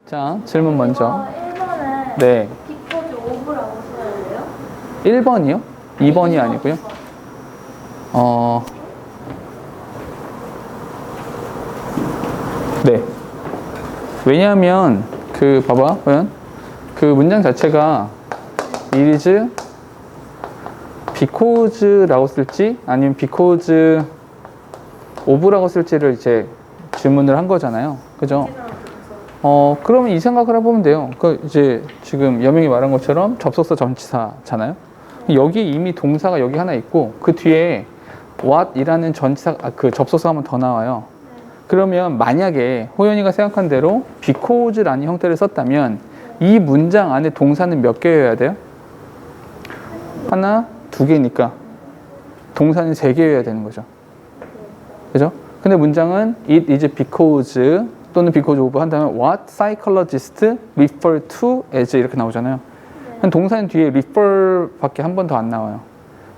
자, 질문 먼저. 1번에 네. because of라고 써야 돼요? 1번이요? 2번이 아니고요. 네. 왜냐하면 봐봐, 보면 그 문장 자체가 it is because라고 쓸지 아니면 because of라고 쓸지를 이제 질문을 한 거잖아요. 그죠? 그러면 이 생각을 해보면 돼요. 이제 지금 여명이 말한 것처럼 접속사 전치사잖아요. 여기 이미 동사가 여기 하나 있고 그 뒤에 what이라는 전치사, 그 접속사가 한 번 더 나와요. 그러면 만약에 호연이가 생각한 대로 because라는 형태를 썼다면 이 문장 안에 동사는 몇 개여야 돼요? 하나, 두 개니까 동사는 세 개여야 되는 거죠. 그죠? 근데 문장은 it is because 또는 because of 한다면 what psychologists refer to as 이렇게 나오잖아요. 동사는 뒤에 refer 밖에 한 번 더 안 나와요.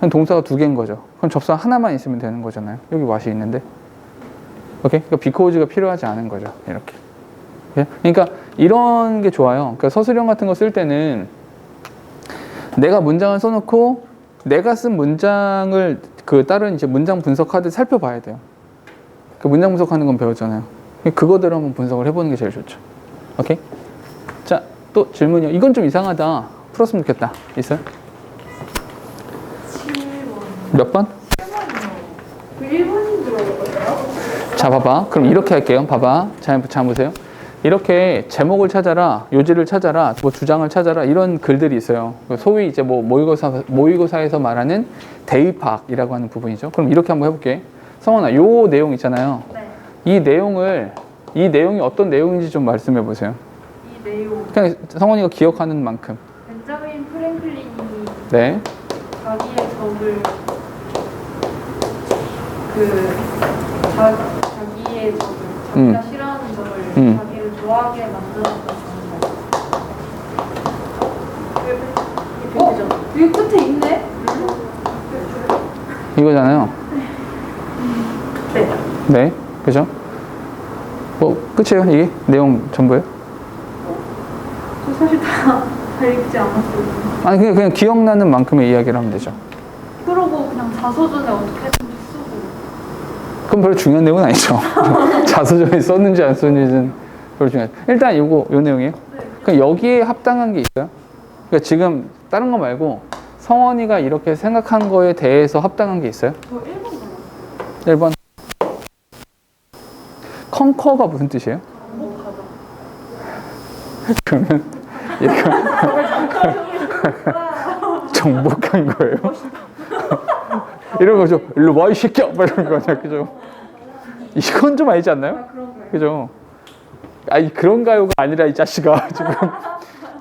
동사가 두 개인 거죠. 그럼 접사 하나만 있으면 되는 거잖아요. 여기 what이 있는데. 오케이? 그러니까 because가 필요하지 않은 거죠. 이렇게. 그러니까 이런 게 좋아요. 그러니까 서술형 같은 거 쓸 때는 내가 문장을 써놓고 내가 쓴 문장을 다른 이제 문장 분석 카드 살펴봐야 돼요. 그 문장 분석하는 건 배웠잖아요. 그거대로 한번 분석을 해보는 게 제일 좋죠. 오케이? 자, 또 질문이요. 이건 좀 이상하다. 풀었으면 좋겠다. 있어요? 7번. 몇 번? 7번이요. 그 1번인 줄 알았거든요. 자, 봐봐. 그럼 이렇게 할게요. 봐봐. 잘 보세요. 이렇게 제목을 찾아라, 요지를 찾아라, 뭐 주장을 찾아라 이런 글들이 있어요. 소위 이제 뭐 모의고사에서 말하는 대입학이라고 하는 부분이죠. 그럼 이렇게 한번 해볼게. 성원아, 요 내용 있잖아요. 네. 이 내용이 어떤 내용인지 좀 말씀해 보세요. 이 내용. 그냥 성원이가 기억하는 만큼. 벤자민 프랭클린이 네. 자기의 적을 자기의 적을 자기가 싫어하는 적을 자기를 좋아하게 만들었던 정말. 여기 끝에 있네? 이거잖아요. 네. 네. 그죠? 뭐 끝이에요? 이게 내용 전부예요? 저 사실 다 읽지 않았어요. 아니 그냥 기억나는 만큼의 이야기를 하면 되죠. 그러고 그냥 자서전에 어떻게든지 쓰고. 그럼 별로 중요한 내용은 아니죠. 자서전에 썼는지 안 썼는지는 별로 중요하죠. 일단 요 내용이에요. 그러니까 여기에 합당한 게 있어요. 그러니까 지금 다른 거 말고 성원이가 이렇게 생각한 거에 대해서 합당한 게 있어요? 저 1번 골랐어요. 1번. 컨커가 무슨 뜻이에요? 그러면 정복한 거예요? 이런 거죠. 일로 와, 이 새끼야! 막 이런 거냐, 그죠? 이건 좀 아니지 않나요? 그죠? 아니, 그런가요가 아니라 이 자식아. 지금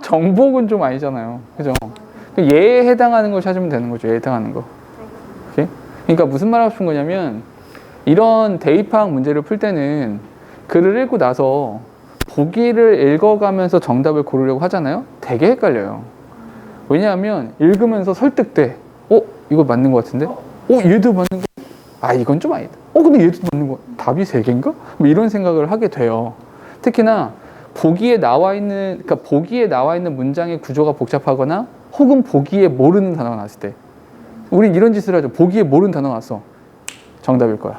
정복은 좀 아니잖아요. 그죠? 얘에 해당하는 걸 찾으면 되는 거죠. 얘에 해당하는 거. 오케이? 그러니까 무슨 말 하고 싶은 거냐면 이런 대입학 문제를 풀 때는 글을 읽고 나서 보기를 읽어가면서 정답을 고르려고 하잖아요. 되게 헷갈려요. 왜냐하면 읽으면서 설득돼. 이거 맞는 것 같은데? 얘도 맞는 거? 이건 좀 아니다. 근데 얘도 맞는 거? 답이 3개인가? 뭐 이런 생각을 하게 돼요. 특히나 보기에 나와 있는 문장의 구조가 복잡하거나 혹은 보기에 모르는 단어가 나왔을 때 우린 이런 짓을 하죠. 보기에 모르는 단어가 나왔어. 정답일 거야.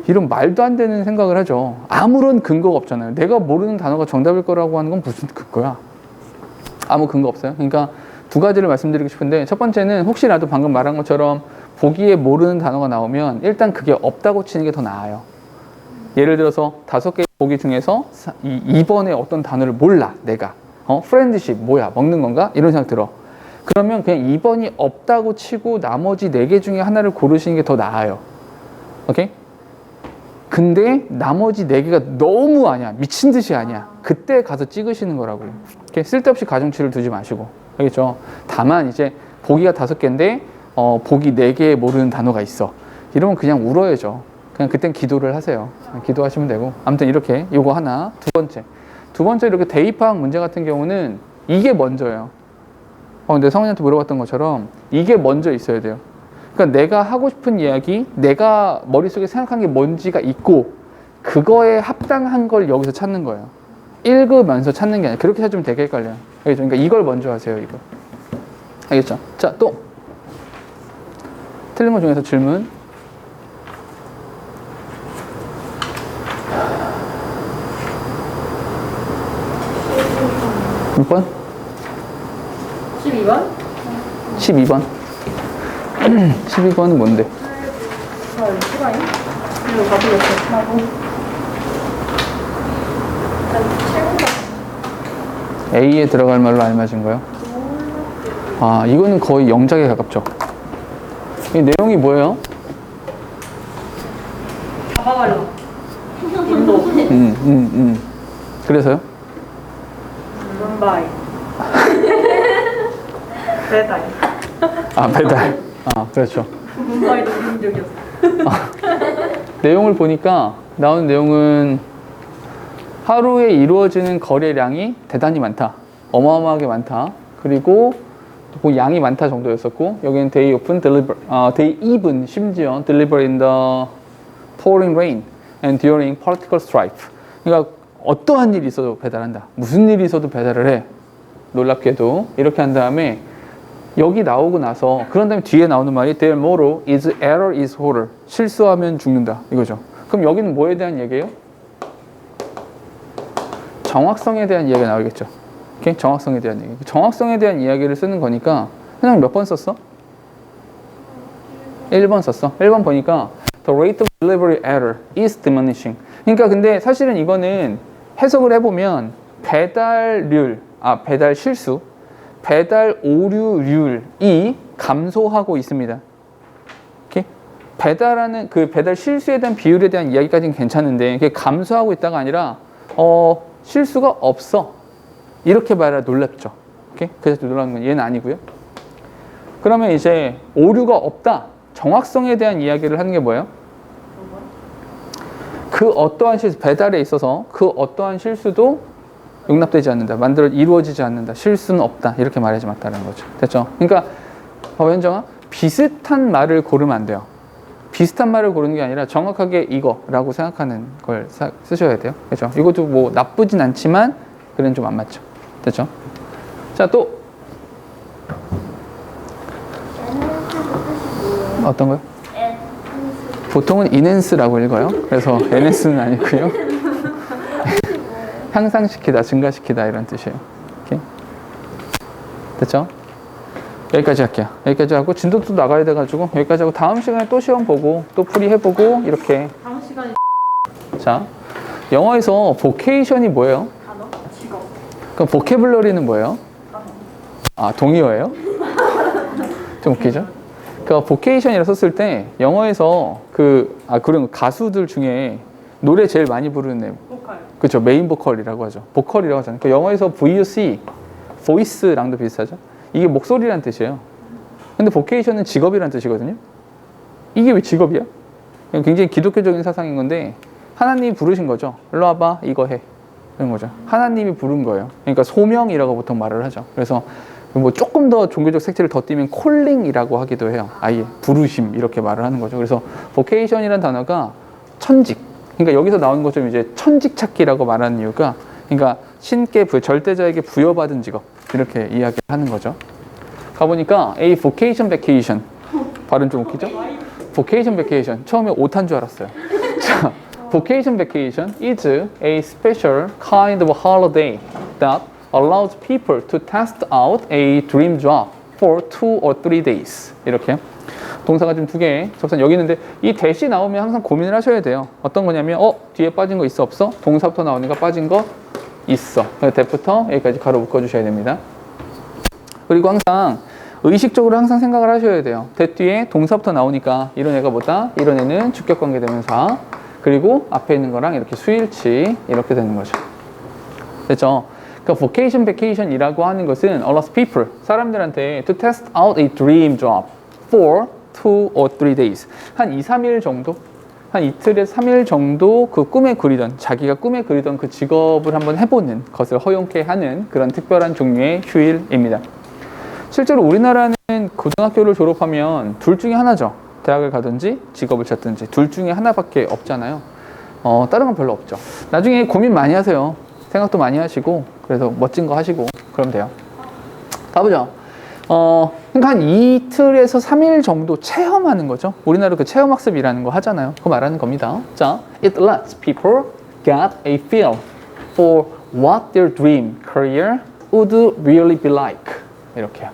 이런 말도 안 되는 생각을 하죠. 아무런 근거가 없잖아요. 내가 모르는 단어가 정답일 거라고 하는 건 무슨 근거야? 아무 근거 없어요. 그러니까 두 가지를 말씀드리고 싶은데 첫 번째는 혹시라도 방금 말한 것처럼 보기에 모르는 단어가 나오면 일단 그게 없다고 치는 게 더 나아요. 예를 들어서 5개의 보기 중에서 2번에 어떤 단어를 몰라 내가. friendship 뭐야? 먹는 건가? 이런 생각 들어. 그러면 그냥 2번이 없다고 치고 나머지 4개 중에 하나를 고르시는 게 더 나아요. 오케이? 근데 나머지 4개가 너무 아니야. 미친 듯이 아니야. 그때 가서 찍으시는 거라고요. 이렇게 쓸데없이 가중치를 두지 마시고. 알겠죠? 다만 이제 보기가 5개인데 보기 4개에 모르는 단어가 있어. 이러면 그냥 울어야죠. 그냥 그땐 기도를 하세요. 기도하시면 되고. 아무튼 이렇게 요거 하나. 두 번째 이렇게 대입학 문제 같은 경우는 이게 먼저예요. 근데 성훈이한테 물어봤던 것처럼 이게 먼저 있어야 돼요. 그러니까 내가 하고 싶은 이야기, 내가 머릿속에 생각한 게 뭔지가 있고 그거에 합당한 걸 여기서 찾는 거예요. 읽으면서 찾는 게 아니라 그렇게 찾으면 되게 헷갈려요. 알겠죠? 그러니까 이걸 먼저 하세요. 이거. 알겠죠? 자, 또 틀린 것 중에서 질문. 몇 번? 12번? 12번. 12번은 뭔데? 시간이? 그리고 가지고 하고 A에 들어갈 말로 알맞은 거요? 아, 이거는 거의 영작에 가깝죠. 이 내용이 뭐예요? 잡아가려고 인도 그래서요? rum바이 배달 아, 배달. 아, 그렇죠. rum바이도 민족이었어. 내용을 보니까 나오는 내용은 하루에 이루어지는 거래량이 대단히 많다. 어마어마하게 많다. 그리고 그 양이 많다 정도였었고, 여기는 day open, deliver, day even, 심지어 deliver in the pouring rain and during political strife. 그러니까 어떠한 일이 있어도 배달한다. 무슨 일이 있어도 배달을 해. 놀랍게도 이렇게 한 다음에 여기 나오고 나서 그런 다음에 뒤에 나오는 말이 their motto is error is horror. 실수하면 죽는다. 이거죠. 그럼 여기는 뭐에 대한 얘기예요? 정확성에 대한 이야기가 나오겠죠. 오케이? 정확성에 대한 얘기. 정확성에 대한 이야기를 쓰는 거니까 그냥 몇 번 썼어? 1번 썼어. 1번 보니까 the rate of delivery error is diminishing. 그러니까 근데 사실은 이거는 해석을 해보면 배달 실수, 배달 오류율이 감소하고 있습니다. 오케이? 배달하는 그 배달 실수에 대한 비율에 대한 이야기까지는 괜찮은데 그게 감소하고 있다가 아니라 실수가 없어. 이렇게 말해야 놀랍죠. 오케이? 그래서 놀라는 건 얘는 아니고요. 그러면 이제 오류가 없다. 정확성에 대한 이야기를 하는 게 뭐예요? 그 어떠한 실수, 배달에 있어서 그 어떠한 실수도 용납되지 않는다. 이루어지지 않는다. 실수는 없다. 이렇게 말하지 맞다는 거죠. 됐죠? 그러니까 현정아, 비슷한 말을 고르면 안 돼요. 비슷한 말을 고르는 게 아니라 정확하게 이거라고 생각하는 걸 쓰셔야 돼요. 그렇죠? 이것도 뭐 나쁘진 않지만 그건 좀 안 맞죠. 됐죠? 자, 또 어떤 거요? 보통은 인핸스라고 읽어요. 그래서 NS는 아니고요. 향상시키다, 증가시키다 이런 뜻이에요. 오케이? 됐죠? 여기까지 할게요. 여기까지 하고 진도도 나가야 돼가지고 여기까지 하고 다음 시간에 또 시험 보고 또 풀이 해보고 이렇게. 다음 시간에 자, 영어에서 vocation이 뭐예요? 단어? 직업 그럼 vocabulary는 뭐예요? 아, 동의어예요? 좀 웃기죠? 그러니까 vocation이라 썼을 때 영어에서 그런 가수들 중에 노래 제일 많이 부르는 애, 보컬 그렇죠? 메인 보컬이라고 하죠. 보컬이라고 하잖아요. 그러니까 영어에서 VOC, voice랑도 비슷하죠. 이게 목소리란 뜻이에요. 근데 vocation은 직업이란 뜻이거든요. 이게 왜 직업이야? 굉장히 기독교적인 사상인 건데 하나님이 부르신 거죠. 일로 와봐, 이거 해. 이런 거죠. 하나님이 부른 거예요. 그러니까 소명이라고 보통 말을 하죠. 그래서 뭐 조금 더 종교적 색채를 더 띠면 콜링이라고 하기도 해요. 아예 부르심 이렇게 말을 하는 거죠. 그래서 vocation이라는 단어가 천직. 그러니까 여기서 나오는 것처럼 이제 천직 찾기라고 말하는 이유가 그러니까 신께 절대자에게 부여받은 직업 이렇게 이야기를 하는 거죠. 가보니까 a vocation vacation 발음 좀 웃기죠? vocation vacation 처음에 오탄 줄 알았어요. 자, vocation vacation is a special kind of holiday that allows people to test out a dream job for 2 or 3 days. 이렇게 동사가 좀 2개 적산 여기 있는데 이 대시 나오면 항상 고민을 하셔야 돼요. 어떤 거냐면 뒤에 빠진 거 있어 없어? 동사부터 나오니까 빠진 거 있어. 대부터 여기까지 가로 묶어 주셔야 됩니다. 그리고 항상 의식적으로 항상 생각을 하셔야 돼요. 대 뒤에 동사부터 나오니까 이런 애가 뭐다? 이런 애는 주격관계 대명사. 그리고 앞에 있는 거랑 이렇게 수일치 이렇게 되는 거죠. 됐죠? 그러니까 vocation vacation이라고 하는 것은 allows people, 사람들한테 to test out a dream job for 2 or 3 days. 한 2, 3일 정도? 한 이틀에서 3일 정도 그 자기가 꿈에 그리던 그 직업을 한번 해보는 것을 허용케 하는 그런 특별한 종류의 휴일입니다. 실제로 우리나라는 고등학교를 졸업하면 둘 중에 하나죠. 대학을 가든지 직업을 찾든지 둘 중에 하나밖에 없잖아요. 다른 건 별로 없죠. 나중에 고민 많이 하세요. 생각도 많이 하시고 그래서 멋진 거 하시고 그러면 돼요. 가보죠. 그러니까 한 이틀에서 3일 정도 체험하는 거죠. 우리나라 그 체험학습이라는 거 하잖아요. 그거 말하는 겁니다. 자, it lets people get a feel for what their dream career would really be like. 이렇게요.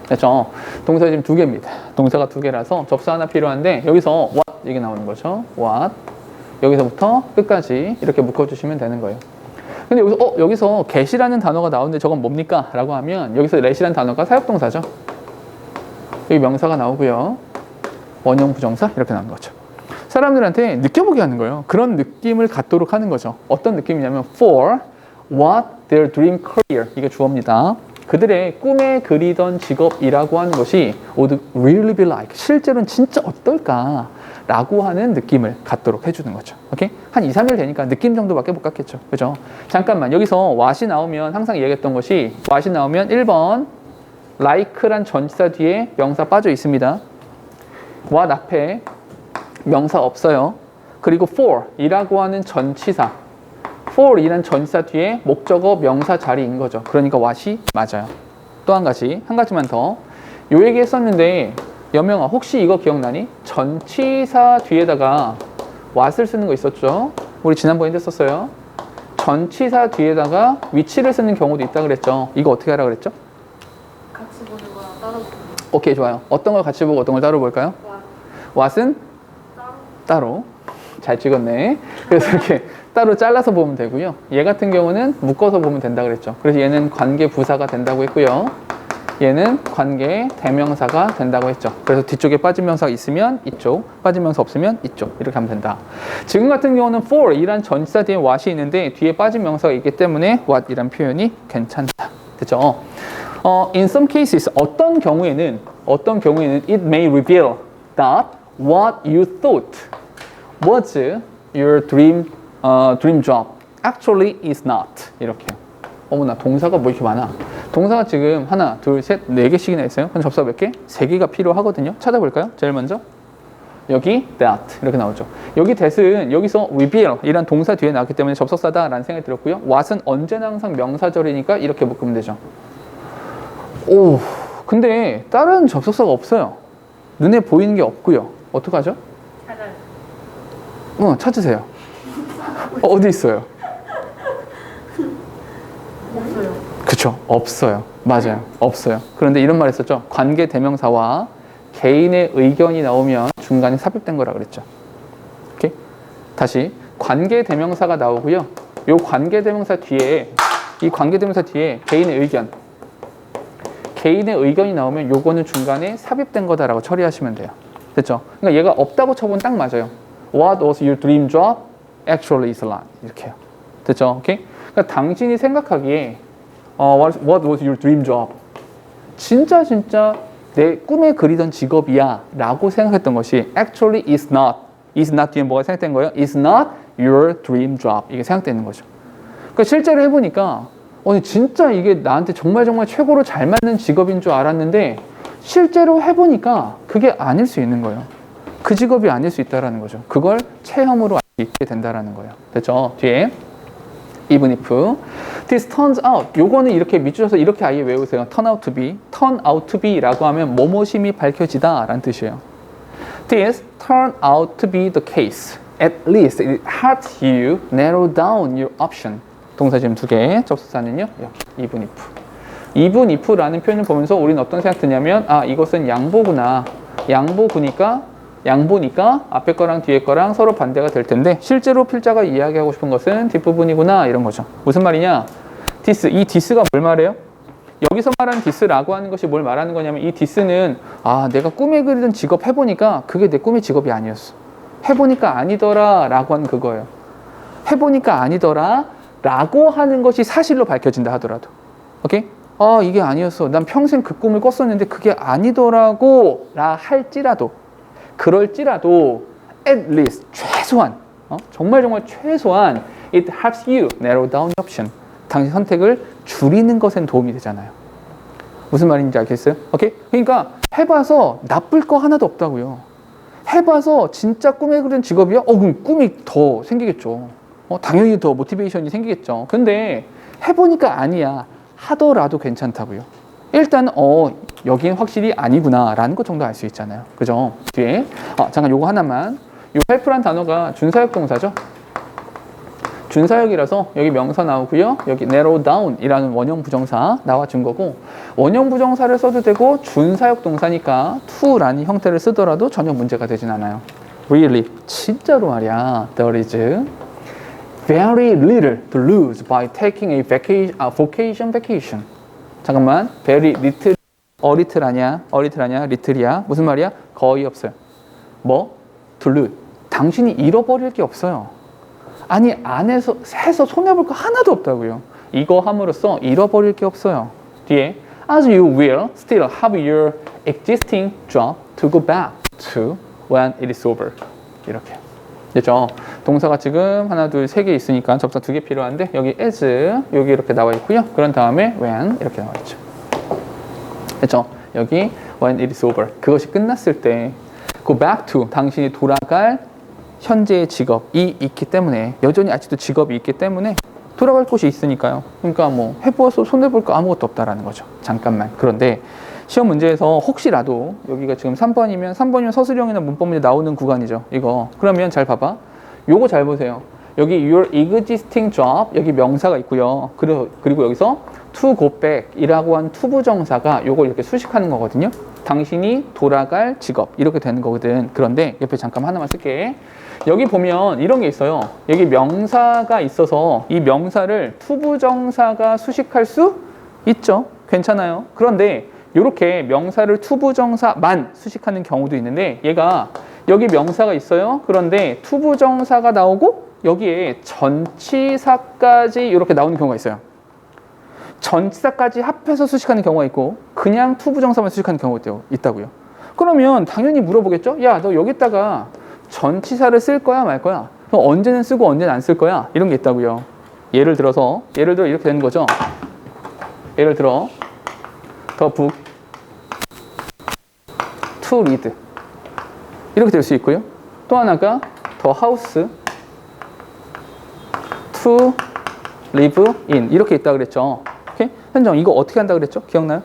됐죠? 동사 지금 2개입니다. 동사가 2개라서 접수 하나 필요한데 여기서 what 이게 나오는 거죠. what 여기서부터 끝까지 이렇게 묶어주시면 되는 거예요. 근데 여기서 get이라는 단어가 나오는데 저건 뭡니까? 라고 하면 여기서 let이라는 단어가 사역동사죠. 여기 명사가 나오고요. 원형 부정사 이렇게 나오는 거죠. 사람들한테 느껴보게 하는 거예요. 그런 느낌을 갖도록 하는 거죠. 어떤 느낌이냐면 for what their dream career 이게 주어입니다. 그들의 꿈에 그리던 직업이라고 하는 것이 would really be like 실제로는 진짜 어떨까 라고 하는 느낌을 갖도록 해주는 거죠. 오케이? 한 2, 3일 되니까 느낌 정도밖에 못 갖겠죠. 그죠? 잠깐만 여기서 what이 나오면 항상 얘기했던 것이 what이 나오면 1번 like란 전치사 뒤에 명사 빠져 있습니다. what 앞에 명사 없어요. 그리고 for 이라고 하는 전치사 for 이란 전치사 뒤에 목적어 명사 자리인 거죠. 그러니까 what이 맞아요. 또 한 가지만 더. 요 얘기 했었는데 여명아 혹시 이거 기억나니? 전치사 뒤에다가 what을 쓰는 거 있었죠? 우리 지난번에 했었어요. 전치사 뒤에다가 위치를 쓰는 경우도 있다 그랬죠. 이거 어떻게 하라 그랬죠? 같이 보는 거랑 따로 보는 거. 오케이 좋아요. 어떤 걸 같이 보고 어떤 걸 따로 볼까요? what은 따로. 잘 찍었네. 그래서 이렇게 따로 잘라서 보면 되고요. 얘 같은 경우는 묶어서 보면 된다 그랬죠. 그래서 얘는 관계 부사가 된다고 했고요. 얘는 관계 대명사가 된다고 했죠. 그래서 뒤쪽에 빠진 명사가 있으면 이쪽, 빠진 명사 없으면 이쪽 이렇게 하면 된다. 지금 같은 경우는 for 이란 전치사 뒤에 what이 있는데 뒤에 빠진 명사가 있기 때문에 what 이란 표현이 괜찮다. 됐죠? In some cases 어떤 경우에는 it may reveal that what you thought was your dream job actually is not. 이렇게요. 어머나 동사가 뭐 이렇게 많아. 동사가 지금 하나, 둘, 셋, 4개씩이나 있어요. 그럼 접수가 몇 개? 3개가 필요하거든요. 찾아볼까요? 제일 먼저 여기 that 이렇게 나오죠. 여기 that은 여기서 reveal 이란 동사 뒤에 나왔기 때문에 접속사다 라는 생각이 들었고요. what은 언제나 항상 명사절이니까 이렇게 묶으면 되죠. 오, 근데 다른 접속사가 없어요. 눈에 보이는 게 없고요. 어떡하죠? 찾아요. 찾으세요. 어디 있어요? 없어요. 그쵸, 없어요. 맞아요. 없어요. 그런데 이런 말 했었죠. 관계 대명사와 개인의 의견이 나오면 중간에 삽입된 거라 그랬죠. 오케이? 다시 관계 대명사가 나오고요. 요 관계 대명사 뒤에 이 관계 대명사 뒤에 개인의 의견이 나오면 요거는 중간에 삽입된 거다라고 처리하시면 돼요. 됐죠? 그러니까 얘가 없다고 쳐보면 딱 맞아요. What was your dream job? Actually is not. 이렇게요. 됐죠? 오케이? 그러니까 당신이 생각하기에 what was your dream job? 진짜 내 꿈에 그리던 직업이야 라고 생각했던 것이 actually is not 뒤에 뭐가 생각된 거예요? is not your dream job. 이게 생각되는 거죠. 그러니까 실제로 해보니까 진짜 이게 나한테 정말 최고로 잘 맞는 직업인 줄 알았는데 실제로 해보니까 그게 아닐 수 있는 거예요. 그 직업이 아닐 수 있다는 거죠. 그걸 체험으로 알 수 있게 된다는 거예요. 됐죠? 뒤에 even if this turns out 요거는 이렇게 밑줄여서 이렇게 아예 외우세요. turn out to be 라고 하면 뭐뭐심이 밝혀지다 라는 뜻이에요. This turn out to be the case. At least it helps you narrow down your option. 동사 지금 2개, 접수사는요 여기 even if라는 표현을 보면서 우리는 어떤 생각 드냐면 이것은 양보니까 앞에 거랑 뒤에 거랑 서로 반대가 될 텐데 실제로 필자가 이야기하고 싶은 것은 뒷부분이구나 이런 거죠. 무슨 말이냐? 이 this가 뭘 말해요? 여기서 말하는 this라고 하는 것이 뭘 말하는 거냐면 이 this는 내가 꿈에 그리던 직업 해보니까 그게 내 꿈의 직업이 아니었어. 해보니까 아니더라 라고 하는 그거예요. 해보니까 아니더라 라고 하는 것이 사실로 밝혀진다 하더라도 오케이? 이게 아니었어. 난 평생 그 꿈을 꿨었는데 그게 아니더라고 라 할지라도 그럴지라도 at least 최소한 정말 최소한 it helps you narrow down the option. 당신 선택을 줄이는 것엔 도움이 되잖아요. 무슨 말인지 알겠어요? 오케이? 그러니까 해봐서 나쁠 거 하나도 없다고요. 해봐서 진짜 꿈에 그린 직업이야? 그럼 꿈이 더 생기겠죠. 당연히 더 모티베이션이 생기겠죠. 근데 해보니까 아니야. 하더라도 괜찮다고요. 일단 여긴 확실히 아니구나 라는 것 정도 알 수 있잖아요. 그죠? 뒤에 잠깐 요거 하나만. 요 help란 단어가 준사역 동사죠. 준사역이라서 여기 명사 나오고요. 여기 narrow down 이라는 원형 부정사 나와준 거고, 원형 부정사를 써도 되고 준사역 동사니까 to라는 형태를 쓰더라도 전혀 문제가 되진 않아요. Really, 진짜로 말이야. There is very little to lose by taking a vacation. 잠깐만, very little, little 아니야, little이야. 무슨 말이야? 거의 없어요. 뭐? to lose. 당신이 잃어버릴 게 없어요. 아니, 안에서 해서 손해볼 거 하나도 없다고요. 이거 함으로써 잃어버릴 게 없어요. 뒤에 as you will still have your existing job to go back to when it is over. 이렇게. 됐죠? 동사가 지금 하나, 둘, 세 개 있으니까 접사 2개 필요한데 여기 as 여기 이렇게 나와 있고요. 그런 다음에 when 이렇게 나와 있죠. 됐죠? 여기 when it is over. 그것이 끝났을 때 go back to 당신이 돌아갈 현재의 직업이 있기 때문에, 여전히 아직도 직업이 있기 때문에 돌아갈 곳이 있으니까요. 그러니까 뭐 해보아서 손해볼 거 아무것도 없다라는 거죠. 잠깐만. 그런데 시험 문제에서 혹시라도 여기가 지금 3번이면 서술형이나 문법 문제 나오는 구간이죠. 이거. 그러면 잘 봐봐. 요거 잘 보세요. 여기 your existing job 여기 명사가 있고요. 그리고 여기서 to go back 이라고 한 투부정사가 요걸 이렇게 수식하는 거거든요. 당신이 돌아갈 직업 이렇게 되는 거거든. 그런데 옆에 잠깐 하나만 쓸게. 여기 보면 이런 게 있어요. 여기 명사가 있어서 이 명사를 투부정사가 수식할 수 있죠. 괜찮아요. 그런데 이렇게 명사를 투부정사만 수식하는 경우도 있는데, 얘가 여기 명사가 있어요. 그런데 투부정사가 나오고 여기에 전치사까지 이렇게 나오는 경우가 있어요. 전치사까지 합해서 수식하는 경우가 있고 그냥 투부정사만 수식하는 경우가 있다고요. 그러면 당연히 물어보겠죠. 야, 너 여기다가 전치사를 쓸 거야 말 거야? 그럼 언제는 쓰고 언제는 안 쓸 거야? 이런 게 있다고요. 예를 들어 이렇게 되는 거죠. 예를 들어 the book to read 이렇게 될 수 있고요. 또 하나가 the house to live in 이렇게 있다 그랬죠. 오케이? 현정 이거 어떻게 한다 그랬죠? 기억나요?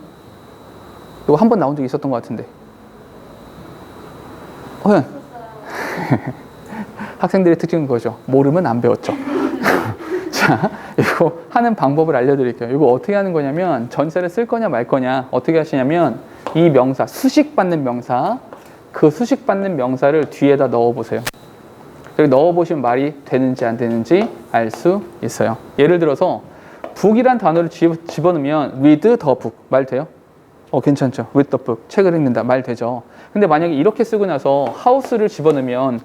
이거 한 번 나온 적이 있었던 것 같은데. 허연 학생들의 특징은 그거죠. 모르면 안 배웠죠. 자, 이거 하는 방법을 알려드릴게요. 이거 어떻게 하는 거냐면 전세를 쓸 거냐 말 거냐 어떻게 하시냐면 이 명사, 수식받는 명사, 그 수식받는 명사를 뒤에다 넣어보세요. 여기 넣어보시면 말이 되는지 안 되는지 알 수 있어요. 예를 들어서 book이란 단어를 집어넣으면 read the book 말 돼요? 괜찮죠. read the book 책을 읽는다 말 되죠. 근데 만약에 이렇게 쓰고 나서 house를 집어넣으면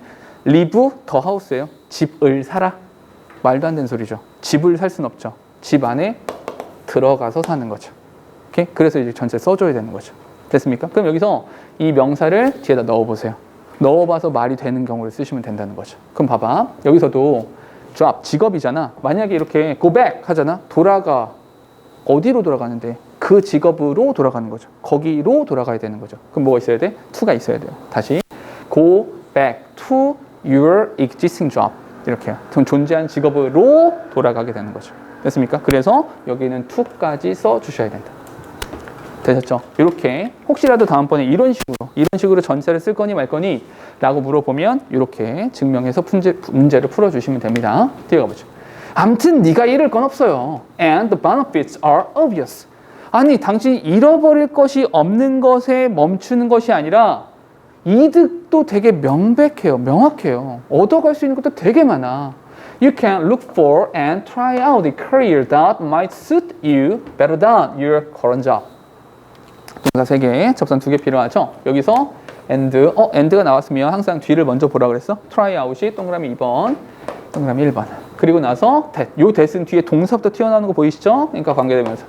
live the house예요. 집을 사라 말도 안 되는 소리죠. 집을 살 순 없죠. 집 안에 들어가서 사는 거죠. 오케이? 그래서 이제 전체 써줘야 되는 거죠. 됐습니까? 그럼 여기서 이 명사를 뒤에다 넣어보세요. 넣어봐서 말이 되는 경우를 쓰시면 된다는 거죠. 그럼 봐봐. 여기서도 drop, 직업이잖아. 만약에 이렇게 go back 하잖아. 돌아가. 어디로 돌아가는데? 그 직업으로 돌아가는 거죠. 거기로 돌아가야 되는 거죠. 그럼 뭐가 있어야 돼? to가 있어야 돼요. 다시 go back to your existing job. 이렇게요. 존재한 직업으로 돌아가게 되는 거죠. 됐습니까? 그래서 여기는 to까지 써주셔야 된다. 되셨죠? 이렇게 혹시라도 다음번에 이런 식으로 전세를 쓸 거니 말 거니 라고 물어보면 이렇게 증명해서 문제를 풀어주시면 됩니다. 뒤에 가보죠. 아무튼 네가 잃을 건 없어요. And the benefits are obvious. 아니 당신이 잃어버릴 것이 없는 것에 멈추는 것이 아니라 이득도 되게 명확해요. 얻어갈 수 있는 것도 되게 많아. You can look for and try out a career that might suit you better than your current job. 동사 3개, 접선 2개 필요하죠? 여기서 and가 나왔으면 항상 뒤를 먼저 보라 그랬어? try out이 동그라미 2번, 동그라미 1번. 그리고 나서 요 that은 뒤에 동사부터 튀어나오는 거 보이시죠? 그러니까 관계되면서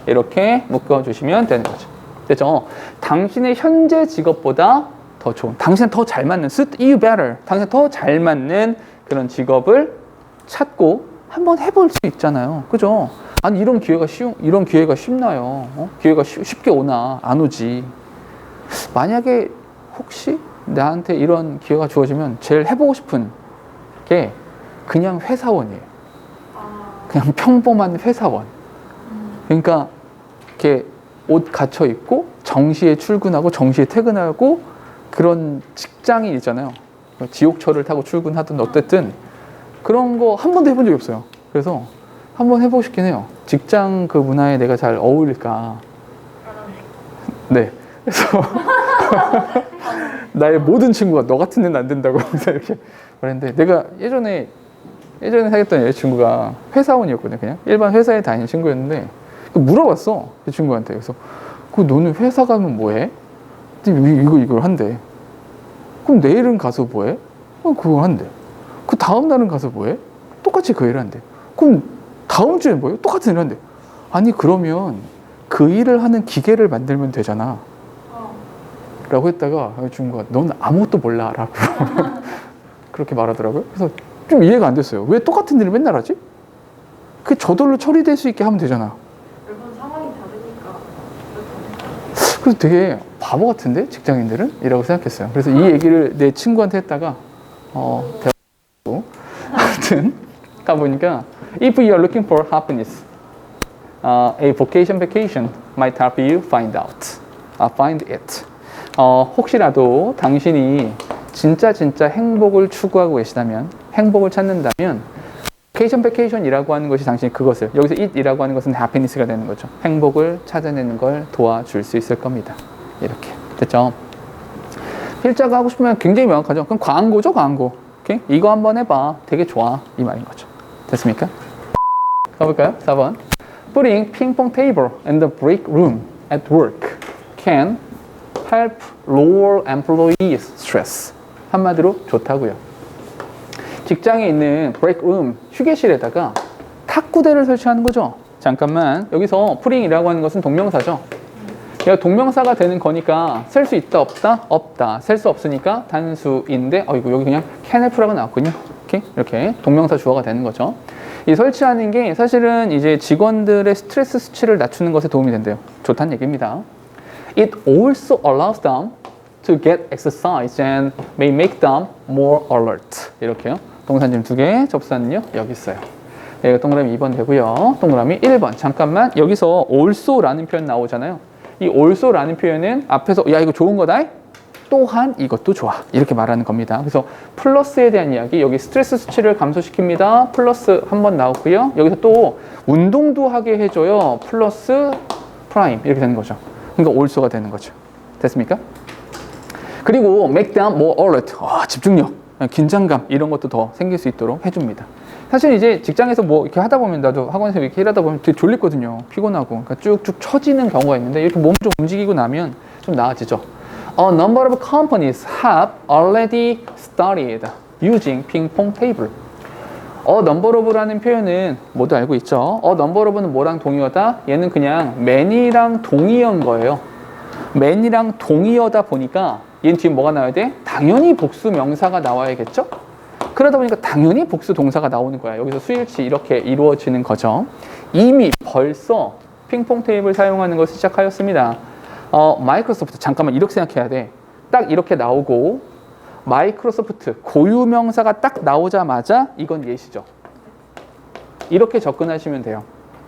이렇게 묶어주시면 되는 거죠. 됐죠? 당신의 현재 직업보다 더 좋은, 당신은 더 잘 맞는, suit you better, 당신은 더 잘 맞는 그런 직업을 찾고 한번 해볼 수 있잖아요. 그죠? 아니 이런 기회가 쉽나요? 기회가 쉽게 오나? 안 오지. 만약에 혹시 나한테 이런 기회가 주어지면 제일 해보고 싶은 게 그냥 회사원이에요. 아, 그냥 평범한 회사원. 그러니까 이렇게 옷 갖춰 입고 정시에 출근하고 정시에 퇴근하고 그런 직장인 있잖아요. 지옥철을 타고 출근하든 어쨌든 그런 거 한 번도 해본 적이 없어요. 그래서 한번 해보고 싶긴 해요. 직장 그 문화에 내가 잘 어울릴까. 네. 그래서 나의 모든 친구가 너 같은 애는 안 된다고 항상 이렇게 말했는데, 내가 예전에 사귀었던 여자친구가 회사원이었거든요. 그냥 일반 회사에 다니는 친구였는데 물어봤어, 그 친구한테. 그래서 너는 회사 가면 뭐해? 이걸 한대. 그럼 내일은 가서 뭐해? 그거 한대. 그 다음 날은 가서 뭐해? 똑같이 그 일을 한대. 그럼 다음 주엔 뭐해? 똑같은 일을 한대. 아니 그러면 그 일을 하는 기계를 만들면 되잖아 라고 했다가 여자친구가 넌 아무것도 몰라 라고 그렇게 말하더라고요. 그래서 좀 이해가 안 됐어요. 왜 똑같은 일을 맨날 하지? 그 저절로 처리될 수 있게 하면 되잖아. 매번 상황이 다르니까. 그래서 되게 바보 같은데 직장인들은? 이라고 생각했어요. 그래서 이 얘기를 내 친구한테 했다가 대화하고 아무튼 가보니까 If you are looking for happiness, a vacation might help you find it. 혹시라도 당신이 진짜 행복을 추구하고 계시다면, 행복을 찾는다면 vacation이라고 하는 것이 당신이 그것을, 여기서 it이라고 하는 것은 happiness가 되는 거죠. 행복을 찾아내는 걸 도와줄 수 있을 겁니다. 이렇게 됐죠? 필자가 하고 싶으면 굉장히 명확하죠. 그럼 광고죠, 광고. 오케이? 이거 한번 해봐. 되게 좋아. 이 말인 거죠. 됐습니까? 가볼까요? 4번. Putting ping pong table in the break room at work can help lower employees' stress. 한마디로 좋다고요. 직장에 있는 break room, 휴게실에다가 탁구대를 설치하는 거죠. 잠깐만, 여기서 putting이라고 하는 것은 동명사죠. 얘가 동명사가 되는 거니까 쓸 수 있다 없다? 없다. 쓸 수 없으니까 단수인데 이거 여기 그냥 can help라고 나왔군요. 이렇게 동명사 주어가 되는 거죠. 이 설치하는 게 사실은 이제 직원들의 스트레스 수치를 낮추는 것에 도움이 된대요. 좋다는 얘기입니다. It also allows them to get exercise and may make them more alert. 이렇게요. 동사님 2개, 접수사는요 여기 있어요. 여기가 동그라미 2번 되고요. 동그라미 1번. 잠깐만, 여기서 also라는 표현 나오잖아요. 이 also라는 표현은 앞에서 야 이거 좋은 거다, 또한 이것도 좋아, 이렇게 말하는 겁니다. 그래서 플러스에 대한 이야기, 여기 스트레스 수치를 감소시킵니다. 플러스 한번 나오고요. 여기서 또 운동도 하게 해줘요. 플러스 프라임, 이렇게 되는 거죠. 그러니까 also가 되는 거죠. 됐습니까? 그리고 make them more alert, 집중력, 긴장감 이런 것도 더 생길 수 있도록 해줍니다. 사실 이제 직장에서 뭐 이렇게 하다 보면, 나도 학원에서 이렇게 일하다 보면 되게 졸리거든요. 피곤하고. 그러니까 쭉쭉 처지는 경우가 있는데 이렇게 몸 좀 움직이고 나면 좀 나아지죠. A number of companies have already started using ping-pong table. A number of라는 표현은 모두 알고 있죠. A number of는 뭐랑 동의어다? 얘는 그냥 many랑 동의어인 거예요. many랑 동의어다 보니까 얘는 뒤에 뭐가 나와야 돼? 당연히 복수 명사가 나와야겠죠? 그러다 보니까 당연히 복수 동사가 나오는 거야. 여기서 수일치 이렇게 이루어지는 거죠. 이미 벌써 핑퐁 테이블 사용하는 것을 시작하였습니다. 마이크로소프트, 잠깐만 이렇게 생각해야 돼. 딱 이렇게 나오고 마이크로소프트 고유명사가 딱 나오자마자 이건 예시죠. 이렇게 접근하시면 돼요.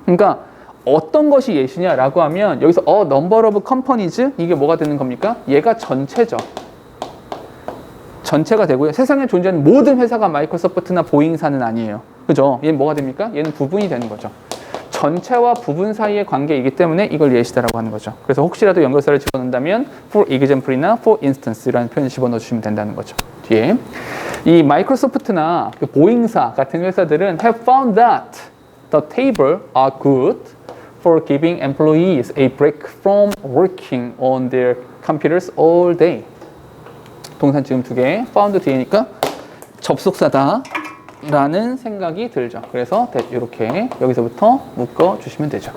그러니까 어떤 것이 예시냐라고 하면 여기서 number of companies, 이게 뭐가 되는 겁니까? 얘가 전체죠. 전체가 되고요. 세상에 존재하는 모든 회사가 마이크로소프트나 보잉사는 아니에요. 그죠? 얘는 뭐가 됩니까? 얘는 부분이 되는 거죠. 전체와 부분 사이의 관계이기 때문에 이걸 예시다라고 하는 거죠. 그래서 혹시라도 연결사를 집어넣는다면 for example이나 for instance라는 표현을 집어넣어 주시면 된다는 거죠. 뒤에 이 마이크로소프트나 그 보잉사 같은 회사들은 have found that the table are good for giving employees a break from working on their computers all day. 동산 지금 2개, found 뒤에니까 접속사다 라는 생각이 들죠. 그래서 이렇게 여기서부터 묶어주시면 되죠.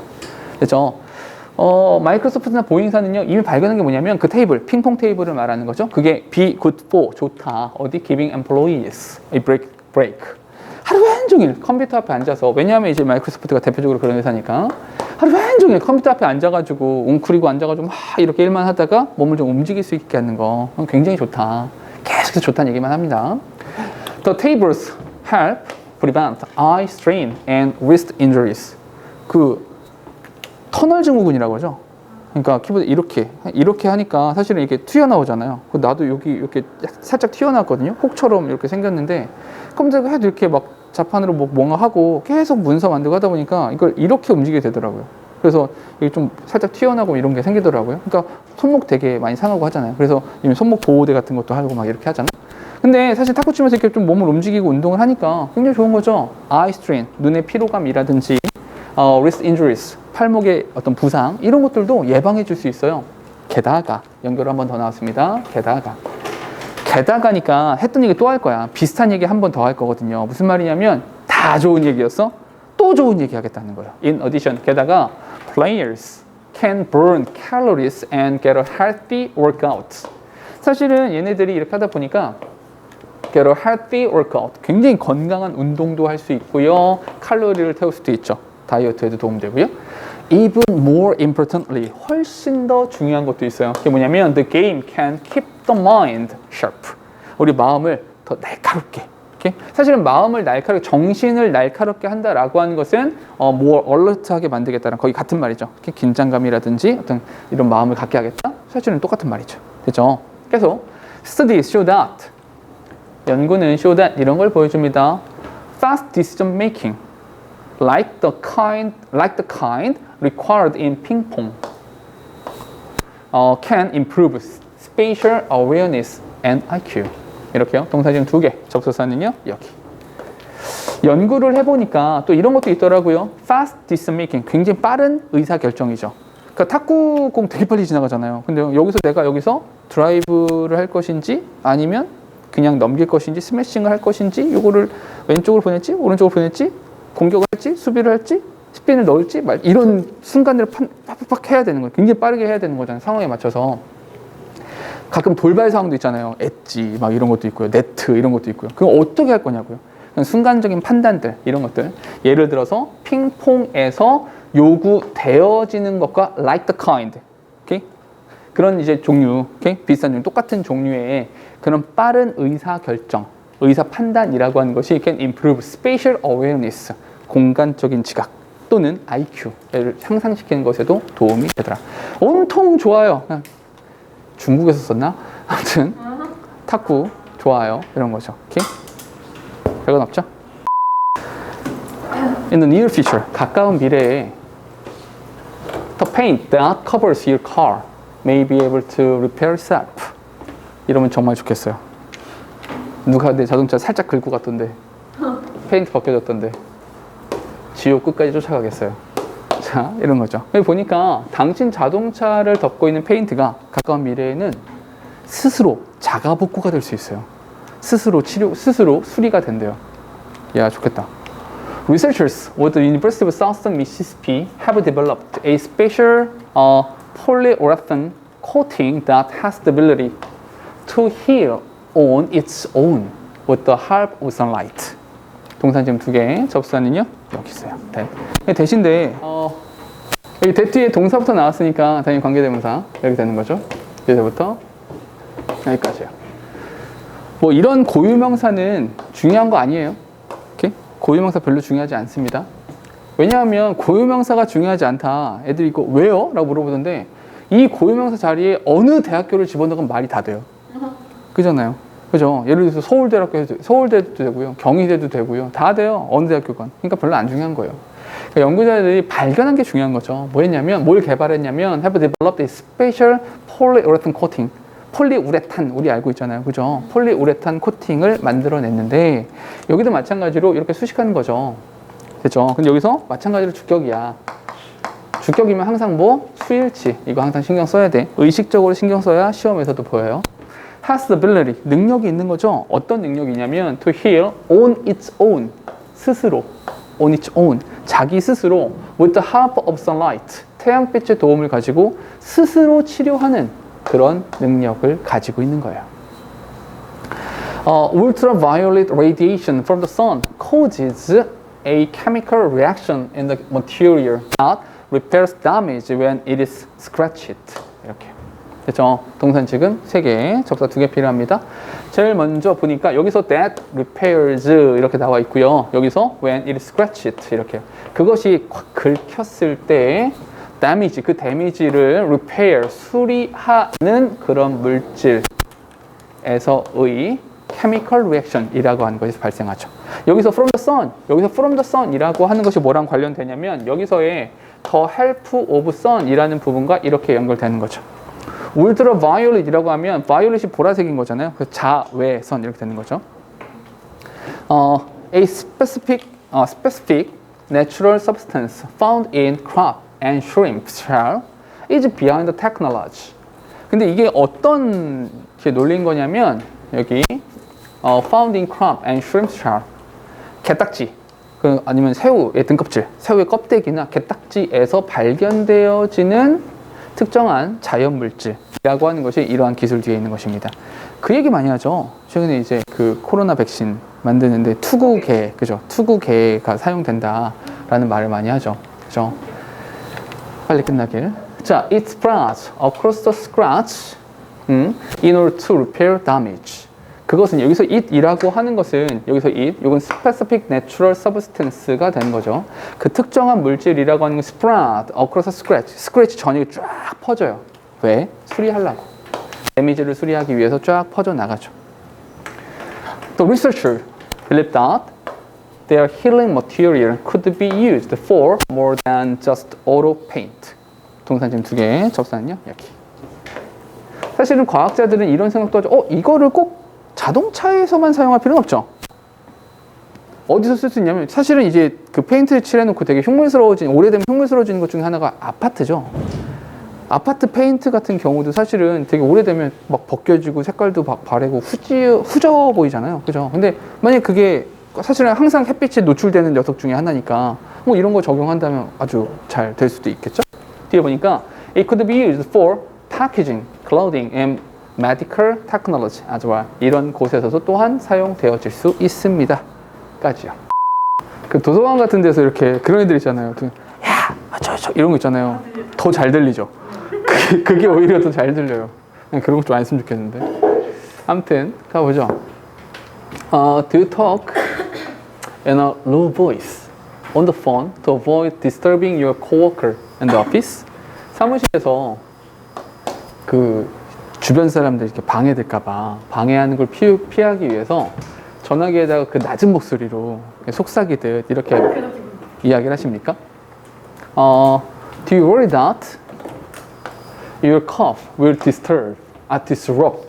그죠? 마이크로소프트나 보잉사는요, 이미 발견한 게 뭐냐면 그 테이블, 핑퐁 테이블을 말하는 거죠. 그게 be good for, 좋다. 어디? giving employees a break. 하루 종일 컴퓨터 앞에 앉아서, 왜냐하면 이제 마이크로소프트가 대표적으로 그런 회사니까 하루 종일 컴퓨터 앞에 앉아가지고 웅크리고 앉아가지고 막 이렇게 일만 하다가 몸을 좀 움직일 수 있게 하는 거 굉장히 좋다. 계속해서 좋다는 얘기만 합니다. The tables help prevent eye strain and wrist injuries. 그 터널 증후군이라고 하죠. 그러니까 키보드 이렇게 하니까 사실은 이렇게 튀어나오잖아요. 나도 여기 이렇게 살짝 튀어나왔거든요. 혹처럼 이렇게 생겼는데 컴퓨터가 해도 이렇게 막 자판으로 뭔가 하고 계속 문서 만들고 하다 보니까 이걸 이렇게 움직이게 되더라고요. 그래서 이게 좀 살짝 튀어나오고 이런 게 생기더라고요. 그러니까 손목 되게 많이 상하고 하잖아요. 그래서 손목 보호대 같은 것도 하고 막 이렇게 하잖아요. 근데 사실 탁구 치면서 이렇게 좀 몸을 움직이고 운동을 하니까 굉장히 좋은 거죠. eye strain, 눈의 피로감이라든지 wrist injuries, 팔목의 어떤 부상 이런 것들도 예방해 줄 수 있어요. 게다가 연결 한 번 더 나왔습니다. 게다가니까 했던 얘기 또 할 거야. 비슷한 얘기 한 번 더 할 거거든요. 무슨 말이냐면 다 좋은 얘기였어. 또 좋은 얘기 하겠다는 거예요. In addition, 게다가 players can burn calories and get a healthy workout. 사실은 얘네들이 이렇게 하다 보니까 get a healthy workout, 굉장히 건강한 운동도 할 수 있고요. 칼로리를 태울 수도 있죠. 다이어트에도 도움되고요. Even more importantly, 훨씬 더 중요한 것도 있어요. 그게 뭐냐면 the game can keep the mind sharp. 우리 마음을 더 날카롭게. Okay? 사실은 마음을 날카롭게, 정신을 날카롭게 한다라고 하는 것은 more alert하게 만들겠다는 거의 같은 말이죠. 긴장감이라든지 어떤 이런 마음을 갖게 하겠다. 사실은 똑같은 말이죠. 됐죠? 그래서 studies show that, 연구는 show that 이런 걸 보여줍니다. Fast decision making, like the kind required in ping pong, can improve spatial awareness and IQ. 이렇게요. 동사지음 2개. 접속사는요. 여기. 연구를 해보니까 또 이런 것도 있더라고요. Fast decision making, 굉장히 빠른 의사결정이죠. 그러니까 탁구공 되게 빨리 지나가잖아요. 근데 내가 여기서 드라이브를 할 것인지 아니면 그냥 넘길 것인지 스매싱을 할 것인지 이거를 왼쪽으로 보낼지 오른쪽으로 보낼지 공격을 할지 수비를 할지 스핀을 넣을지 이런 순간들을 팍팍 해야 되는 거예요. 굉장히 빠르게 해야 되는 거잖아요. 상황에 맞춰서. 가끔 돌발 상황도 있잖아요. 엣지 막 이런 것도 있고요. 네트 이런 것도 있고요. 그럼 어떻게 할 거냐고요. 순간적인 판단들 이런 것들. 예를 들어서 핑퐁에서 요구되어지는 것과 like the kind, okay? 그런 이제 종류, okay? 비슷한 종류, 똑같은 종류의 그런 빠른 의사 결정, 의사 판단이라고 하는 것이 can improve spatial awareness, 공간적인 지각 또는 IQ를 향상시키는 것에도 도움이 되더라. 온통 좋아요. 중국에서 썼나? 아무튼 탁구 좋아요. 이런 거죠. 오케이? 별건 없죠? In the near future, 가까운 미래에 the paint that covers your car may be able to repair itself. 이러면 정말 좋겠어요. 누가 내 자동차 살짝 긁고 갔던데 페인트 벗겨졌던데 지옥 끝까지 쫓아가겠어요. 자, 이런 거죠. 여기 보니까 당신 자동차를 덮고 있는 페인트가 가까운 미래에는 스스로 자가 복구가 될 수 있어요. 스스로 수리가 된대요. 야, 좋겠다. Researchers with the University of Southern Mississippi have developed a special polyurethane coating that has the ability to heal on its own with the help of sunlight. 동사지음 2개, 접수사는요 여기 있어요. 대신데 여기 대 뒤에 동사부터 나왔으니까 당연히 관계대명사 여기 되는 거죠. 여기서부터 여기까지요. 뭐 이런 고유명사는 중요한 거 아니에요. 오케이? 고유명사 별로 중요하지 않습니다. 왜냐하면 고유명사가 중요하지 않다. 애들이 이거 왜요? 라고 물어보던데 이 고유명사 자리에 어느 대학교를 집어넣으면 말이 다 돼요. 그잖아요. 그죠? 예를 들어서 서울대도 되고요. 경희대도 되고요. 다 돼요. 어느 대학교건. 그러니까 별로 안 중요한 거예요. 그러니까 연구자들이 발견한 게 중요한 거죠. 뭘 개발했냐면 have developed a special polyurethane coating. 폴리우레탄 우리 알고 있잖아요. 그죠? 폴리우레탄 코팅을 만들어냈는데 여기도 마찬가지로 이렇게 수식하는 거죠. 됐죠? 근데 여기서 마찬가지로 주격이야. 주격이면 항상 뭐? 수일치. 이거 항상 신경 써야 돼. 의식적으로 신경 써야 시험에서도 보여요. has the ability. 능력이 있는 거죠. 어떤 능력이냐면 to heal on its own. 스스로. on its own. 자기 스스로 with the help of sunlight. 태양빛의 도움을 가지고 스스로 치료하는 그런 능력을 가지고 있는 거예요. Ultraviolet radiation from the sun causes a chemical reaction in the material that repairs damage when it is scratched. 이렇게. 됐죠? 동사는 지금 3개, 접사 2개 필요합니다. 제일 먼저 보니까 여기서 that repairs 이렇게 나와 있고요. 여기서 when it scratched 이렇게. 그것이 콱 긁혔을 때 damage, 그 damage를 repair, 수리하는 그런 물질에서의 chemical reaction이라고 하는 것이 발생하죠. 여기서 from the sun, 여기서 from the sun이라고 하는 것이 뭐랑 관련되냐면 여기서의 the help of sun이라는 부분과 이렇게 연결되는 거죠. ultraviolet이라고 하면 violet이 보라색인 거잖아요. 그래서 자외선 이렇게 되는 거죠. A specific natural substance found in crab and shrimp shell is behind the technology. 근데 이게 어떤 논리인 거냐면 여기 found in crab and shrimp shell 게딱지 아니면 새우의 등껍질, 새우의 껍데기나 게딱지에서 발견되어지는 특정한 자연물질이라고 하는 것이 이러한 기술 뒤에 있는 것입니다. 그 얘기 많이 하죠. 최근에 이제 그 코로나 백신 만드는데 투구개, 그죠? 투구개가 사용된다라는 말을 많이 하죠. 그죠? 빨리 끝나길. 자, it spreads across the scratch in order to repair damage. 그것은 여기서 it이라고 하는 것은 여기서 it, 이건 specific natural substance가 되는 거죠. 그 특정한 물질이라고 하는 건 spread across the scratch. scratch 전역에 쫙 퍼져요. 왜? 수리하려고. 데미지를 수리하기 위해서 쫙 퍼져 나가죠. The researcher believed that their healing material could be used for more than just auto paint. 동사 지금 2개, 접사는요 여기. 사실은 과학자들은 이런 생각도 하죠. 이거를 꼭 자동차에서만 사용할 필요는 없죠. 어디서 쓸 수 있냐면 사실은 이제 그 페인트를 칠해놓고 되게 오래되면 흉물스러워지는 것 중에 하나가 아파트죠. 아파트 페인트 같은 경우도 사실은 되게 오래되면 막 벗겨지고 색깔도 바래고 후져 보이잖아요. 그죠? 근데 만약에 그게 사실은 항상 햇빛에 노출되는 녀석 중에 하나니까 뭐 이런 거 적용한다면 아주 잘 될 수도 있겠죠? 뒤에 보니까 it could be used for packaging, clothing and medical technology as well. 이런 곳에서도 또한 사용되어질 수 있습니다. 까지요. 그 도서관 같은 데서 이렇게 그런 애들 있잖아요. 야, 저 이런 거 있잖아요. 더 잘 들리죠. 그게 오히려 더 잘 들려요. 그런 거 좀 안 했으면 좋겠는데. 아무튼 가보죠. Do you talk in a low voice on the phone to avoid disturbing your coworker in the office? 사무실에서 그 주변 사람들 이렇게 방해될까봐 방해하는 걸 피하기 위해서 전화기에다가 그 낮은 목소리로 속삭이듯 이렇게 이야기를 하십니까? Do you worry that your cough will disrupt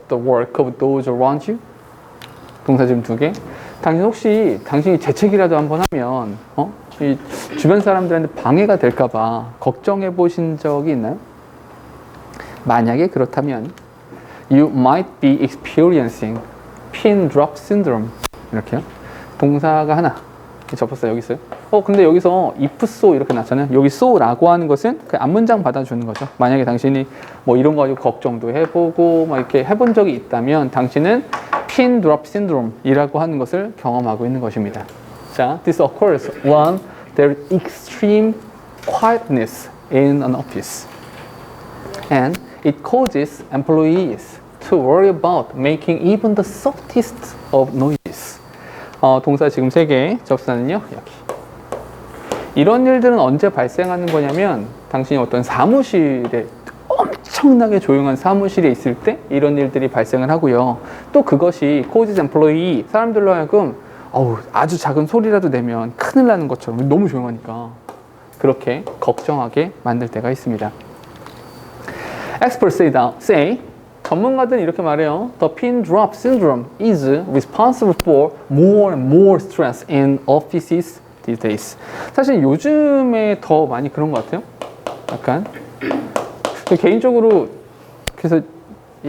the work of those around you? 동사 지금 2개. 당신이 재채기라도 한번 하면 이 주변 사람들한테 방해가 될까봐 걱정해 보신 적이 있나요? 만약에 그렇다면 You might be experiencing pin drop syndrome. 이렇게요. 동사가 하나. 접었어요. 여기 있어요. 근데 여기서 if so 이렇게 났잖아요. 여기 so라고 하는 것은 그 앞문장 받아주는 거죠. 만약에 당신이 뭐 이런 거 가지고 걱정도 해보고 막 이렇게 해본 적이 있다면 당신은 pin drop syndrome 이라고 하는 것을 경험하고 있는 것입니다. 자, this occurs when there is extreme quietness in an office. And it causes employees to worry about making even the softest of noises. 동사 지금 3개, 접사는요 여기. 이런 일들은 언제 발생하는 거냐면 당신이 어떤 사무실에 엄청나게 조용한 사무실에 있을 때 이런 일들이 발생을 하고요. 또 그것이 causes employee, 사람들로 하여금 아주 작은 소리라도 내면 큰일 나는 것처럼 너무 조용하니까 그렇게 걱정하게 만들 때가 있습니다. Experts say 전문가들은 이렇게 말해요. The pin drop syndrome is responsible for more and more stress in offices these days. 사실 요즘에 더 많이 그런 것 같아요. 약간 개인적으로 그래서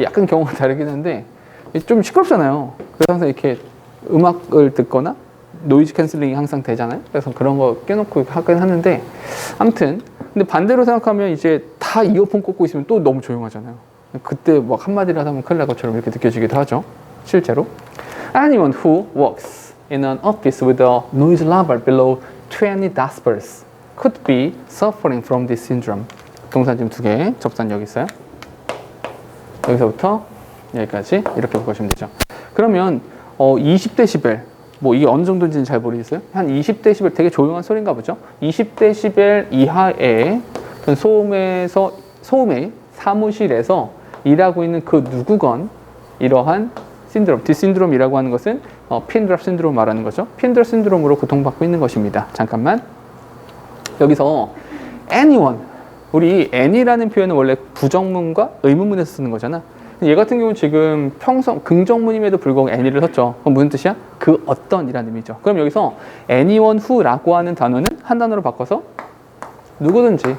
약간 경우가 다르긴 한데 좀 시끄럽잖아요. 그래서 항상 이렇게 음악을 듣거나 노이즈 캔슬링이 항상 되잖아요. 그래서 그런 거 껴놓고 하긴 하는데 아무튼 근데 반대로 생각하면 이제 다 이어폰 꽂고 있으면 또 너무 조용하잖아요. 그때 막 한마디라도 하면 큰일 날 것처럼 이렇게 느껴지기도 하죠. 실제로. Anyone who works in an office with a noise level below 20 decibels could be suffering from this syndrome. 동사 지금 2개, 접산 여기 있어요. 여기서부터 여기까지 이렇게 보시면 되죠. 그러면 20데시벨 뭐 이게 어느 정도인지는 잘 모르겠어요. 한 20데시벨 되게 조용한 소리인가 보죠. 20데시벨 이하의 소음의 사무실에서 일하고 있는 그 누구건 이러한 신드롬, 디신드롬이라고 하는 것은 핀드랍 신드롬 말하는 거죠. 핀드랍 신드롬으로 고통받고 있는 것입니다. 잠깐만. 여기서 anyone, 우리 any라는 표현은 원래 부정문과 의문문에서 쓰는 거잖아. 얘 같은 경우는 지금 긍정문임에도 불구하고 any를 썼죠. 그럼 무슨 뜻이야? 그 어떤이라는 의미죠. 그럼 여기서 anyone who라고 하는 단어는 한 단어로 바꿔서 누구든지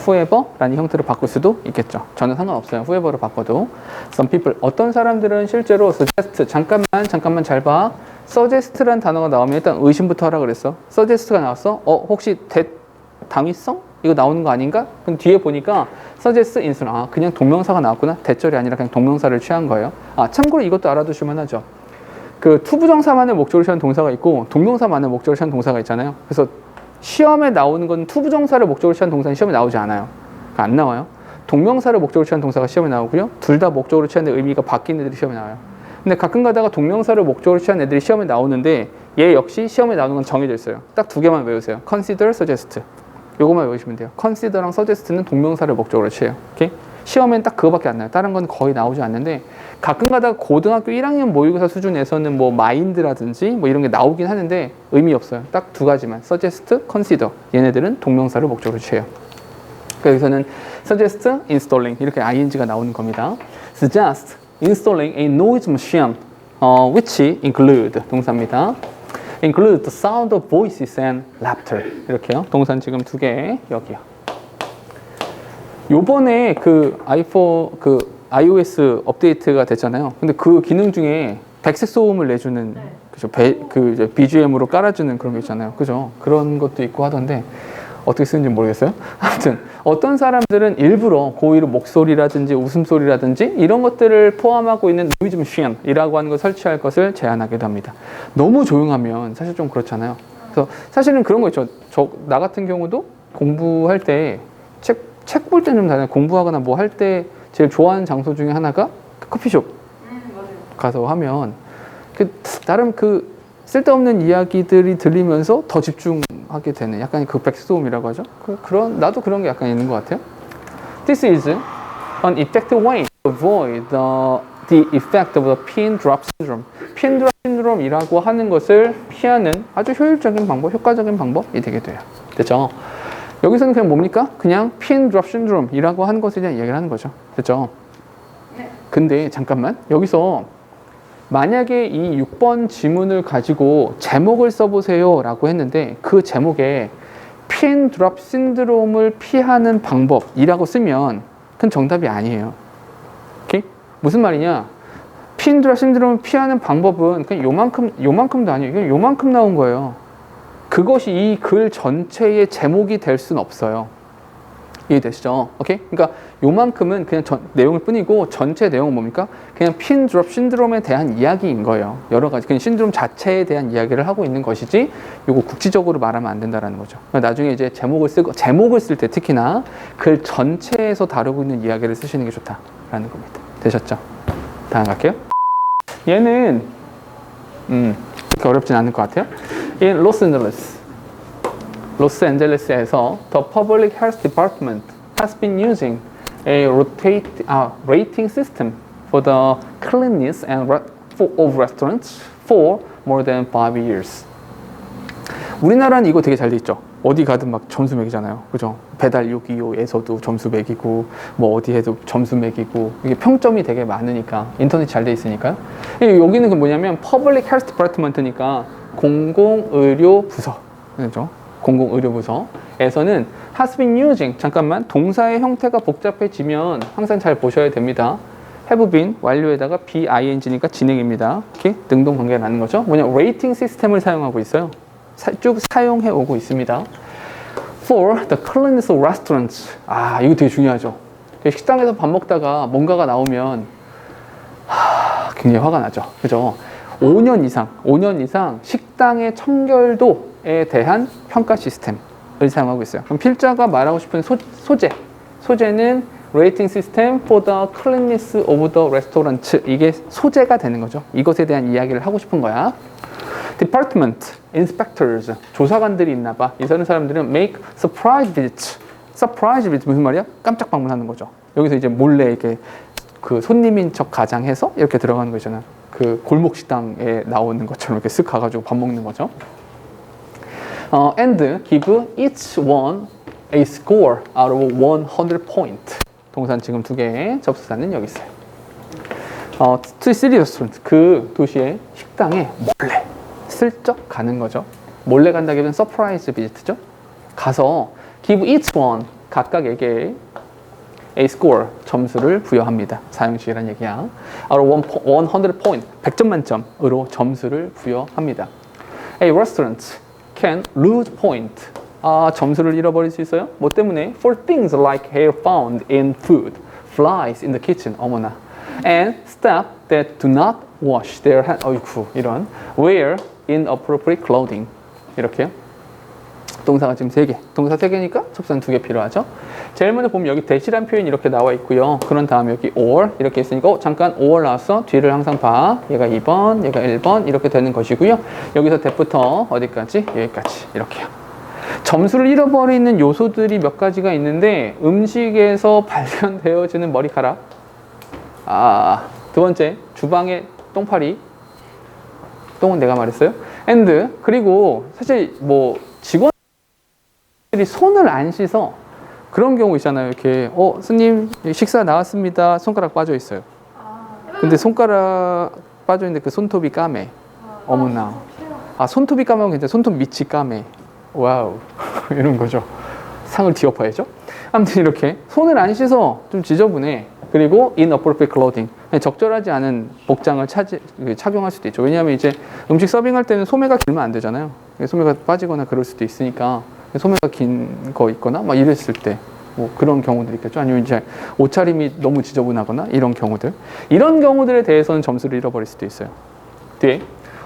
whoever라는 형태로 바꿀 수도 있겠죠. 저는 상관없어요. whoever로 바꿔도. Some people, 어떤 사람들은 실제로 suggest, 잠깐만 잘 봐. suggest라는 단어가 나오면 일단 의심부터 하라 그랬어. suggest가 나왔어? 혹시 당위성? 이거 나오는 거 아닌가? 그럼 뒤에 보니까 suggest 인수는 그냥 동명사가 나왔구나. 대절이 아니라 그냥 동명사를 취한 거예요. 참고로 이것도 알아두시면 하죠. 그 투부정사만의 목적으로 취한 동사가 있고 동명사만의 목적으로 취한 동사가 있잖아요. 그래서 시험에 나오는 건 투부정사를 목적으로 취한 동사는 시험에 나오지 않아요. 그러니까 안 나와요. 동명사를 목적으로 취한 동사가 시험에 나오고요. 둘 다 목적으로 취하는데 의미가 바뀐 애들이 시험에 나와요. 근데 가끔 가다가 동명사를 목적으로 취한 애들이 시험에 나오는데 얘 역시 시험에 나오는 건 정해져 있어요. 딱 두 개만 외우세요. consider, suggest. 요거만 외우시면 돼요. consider랑 suggest는 동명사를 목적으로 취해요. 오케이? 시험엔 딱 그거밖에 안 나요. 다른 건 거의 나오지 않는데 가끔 가다가 고등학교 1학년 모의고사 수준에서는 뭐 mind라든지 뭐 이런 게 나오긴 하는데 의미 없어요. 딱 두 가지만. suggest, consider. 얘네들은 동명사를 목적으로 취해요. 여기서는 suggest, installing 이렇게 ing가 나오는 겁니다. suggest, installing a noise machine, which include 동사입니다. include the sound of voices and laughter. 이렇게요. 동사는 지금 두 개 여기요. 요번에 iOS 업데이트가 됐잖아요. 근데 그 기능 중에 백색 소음을 내주는 그죠? BGM으로 깔아주는 그런 게 있잖아요. 그죠? 그런 것도 있고 하던데 어떻게 쓰는지 모르겠어요. 아무튼 어떤 사람들은 일부러 고의로 목소리라든지 웃음소리라든지 이런 것들을 포함하고 있는 노이즈 머신이라고 하는 걸 설치할 것을 제한하기도 합니다. 너무 조용하면 사실 좀 그렇잖아요. 그래서 사실은 그런 거 있죠. 나 같은 경우도 공부할 때 책 볼 때 좀 다르요. 공부하거나 뭐 할 때 제일 좋아하는 장소 중에 하나가 커피숍 가서 하면 나름 쓸데없는 이야기들이 들리면서 더 집중하게 되는 약간 그 백소음이라고 하죠. 나도 그런 게 약간 있는 것 같아요. This is an effective way to avoid the effect of the pin drop syndrome. pin drop syndrome이라고 하는 것을 피하는 아주 효율적인 방법, 효과적인 방법이 되게 돼요. 됐죠? 여기서는 그냥 뭡니까? 그냥 pin drop syndrome이라고 하는 것에 대한 이야기를 하는 거죠. 됐죠? 네. 근데 잠깐만 여기서 만약에 이 6번 지문을 가지고 제목을 써보세요 라고 했는데 그 제목에 pin drop syndrome을 피하는 방법이라고 쓰면 그건 정답이 아니에요. 오케이? 무슨 말이냐? pin drop syndrome을 피하는 방법은 그냥 요만큼도 아니에요. 이건 요만큼 나온 거예요. 그것이 이 글 전체의 제목이 될 수는 없어요. 이해되시죠? 오케이? 그러니까 요만큼은 그냥 내용일 뿐이고 전체 내용은 뭡니까? 그냥 핀 드롭 신드롬에 대한 이야기인 거예요. 여러 가지 그냥 신드롬 자체에 대한 이야기를 하고 있는 것이지 요거 국지적으로 말하면 안 된다라는 거죠. 나중에 이제 제목을 쓸 때 특히나 글 전체에서 다루고 있는 이야기를 쓰시는 게 좋다라는 겁니다. 되셨죠? 다음 갈게요. 얘는 그렇게 어렵진 않을 것 같아요. In 로스앤젤레스에서 the Public Health Department has been using a rating system for the cleanliness of restaurants for more than 5 years. 우리나라는 이거 되게 잘 돼 있죠. 어디 가든 막 점수 매기잖아요. 그죠? 배달 625에서도 점수 매기고 뭐 어디 해도 점수 매기고 이게 평점이 되게 많으니까 인터넷 잘 돼 있으니까요. 여기는 그 뭐냐면 Public Health Department니까 공공의료부서. 그죠? 공공의료부서에서는 has been using 잠깐만 동사의 형태가 복잡해지면 항상 잘 보셔야 됩니다. have been 완료에다가 BING니까 진행입니다. 이렇게 능동관계라는 거죠. 뭐냐 레이팅 시스템을 사용하고 있어요. 쭉 사용해 오고 있습니다. For the cleanliness of restaurants. 이거 되게 중요하죠. 식당에서 밥 먹다가 뭔가가 나오면 굉장히 화가 나죠. 그죠? 5년 이상 식당의 청결도에 대한 평가 시스템을 사용하고 있어요. 그럼 필자가 말하고 싶은 소재는 rating system for the cleanliness of the restaurant. 이게 소재가 되는 거죠. 이것에 대한 이야기를 하고 싶은 거야. Department, inspectors, 조사관들이 있나 봐. 이 사람들은 make surprise visits. surprise visit 무슨 말이야? 깜짝 방문하는 거죠. 여기서 이제 몰래 이렇게 그 손님인 척 가장해서 이렇게 들어가는 거잖아. 그 골목 식당에 나오는 것처럼 이렇게 쓱 가가지고 밥 먹는 거죠. And give each one a score out of 100 point. 동산 지금 두 개의 접수사는 여기 있어요. To city restaurant, 그 도시의 식당에 몰래 슬쩍 가는 거죠. 몰래 간다기보다는 서프라이즈 비지트죠. 가서 give each one, 각각에게 a score, 점수를 부여합니다. 사용식이란 얘기야. out of 100 point, 100점 만점으로 점수를 부여합니다. A restaurant can lose point. 점수를 잃어버릴 수 있어요? 뭐 때문에? For things like hair found in food, flies in the kitchen, 어머나. And staff that do not wash their hands, 어이쿠, 이런. wear inappropriate clothing. 이렇게요. 동사가 지금 3개. 동사 3개니까 접수는 2개 필요하죠. 제일 먼저 보면 여기 대시란 표현이 이렇게 나와 있고요. 그런 다음에 여기 or 이렇게 있으니까 잠깐 or 나왔어. 뒤를 항상 봐. 얘가 2번, 얘가 1번 이렇게 되는 것이고요. 여기서 that부터 어디까지? 여기까지 이렇게요. 점수를 잃어버리는 요소들이 몇 가지가 있는데 음식에서 발견되어지는 머리카락. 두 번째 주방의 똥파리. 똥은 내가 말했어요. and 그리고 사실 뭐 직원들이 손을 안 씻어 그런 경우 있잖아요. 이렇게 스님 식사 나왔습니다. 손가락 빠져 있어요. 근데 손가락 빠져 있는데 그 손톱이 까매. 어머나. 손톱이 까매면 괜찮아. 손톱 밑이 까매. 와우. 이런 거죠. 상을 뒤엎어야죠. 아무튼 이렇게 손을 안 씻어 좀 지저분해. 그리고 inappropriate clothing. 적절하지 않은 복장을 착용할 수도 있죠. 왜냐하면 이제 음식 서빙할 때는 소매가 길면 안 되잖아요. 소매가 빠지거나 그럴 수도 있으니까 소매가 긴 거 있거나 막 이랬을 때 뭐 그런 경우들이 있겠죠. 아니면 이제 옷차림이 너무 지저분하거나 이런 경우들. 이런 경우들에 대해서는 점수를 잃어버릴 수도 있어요. 뒤에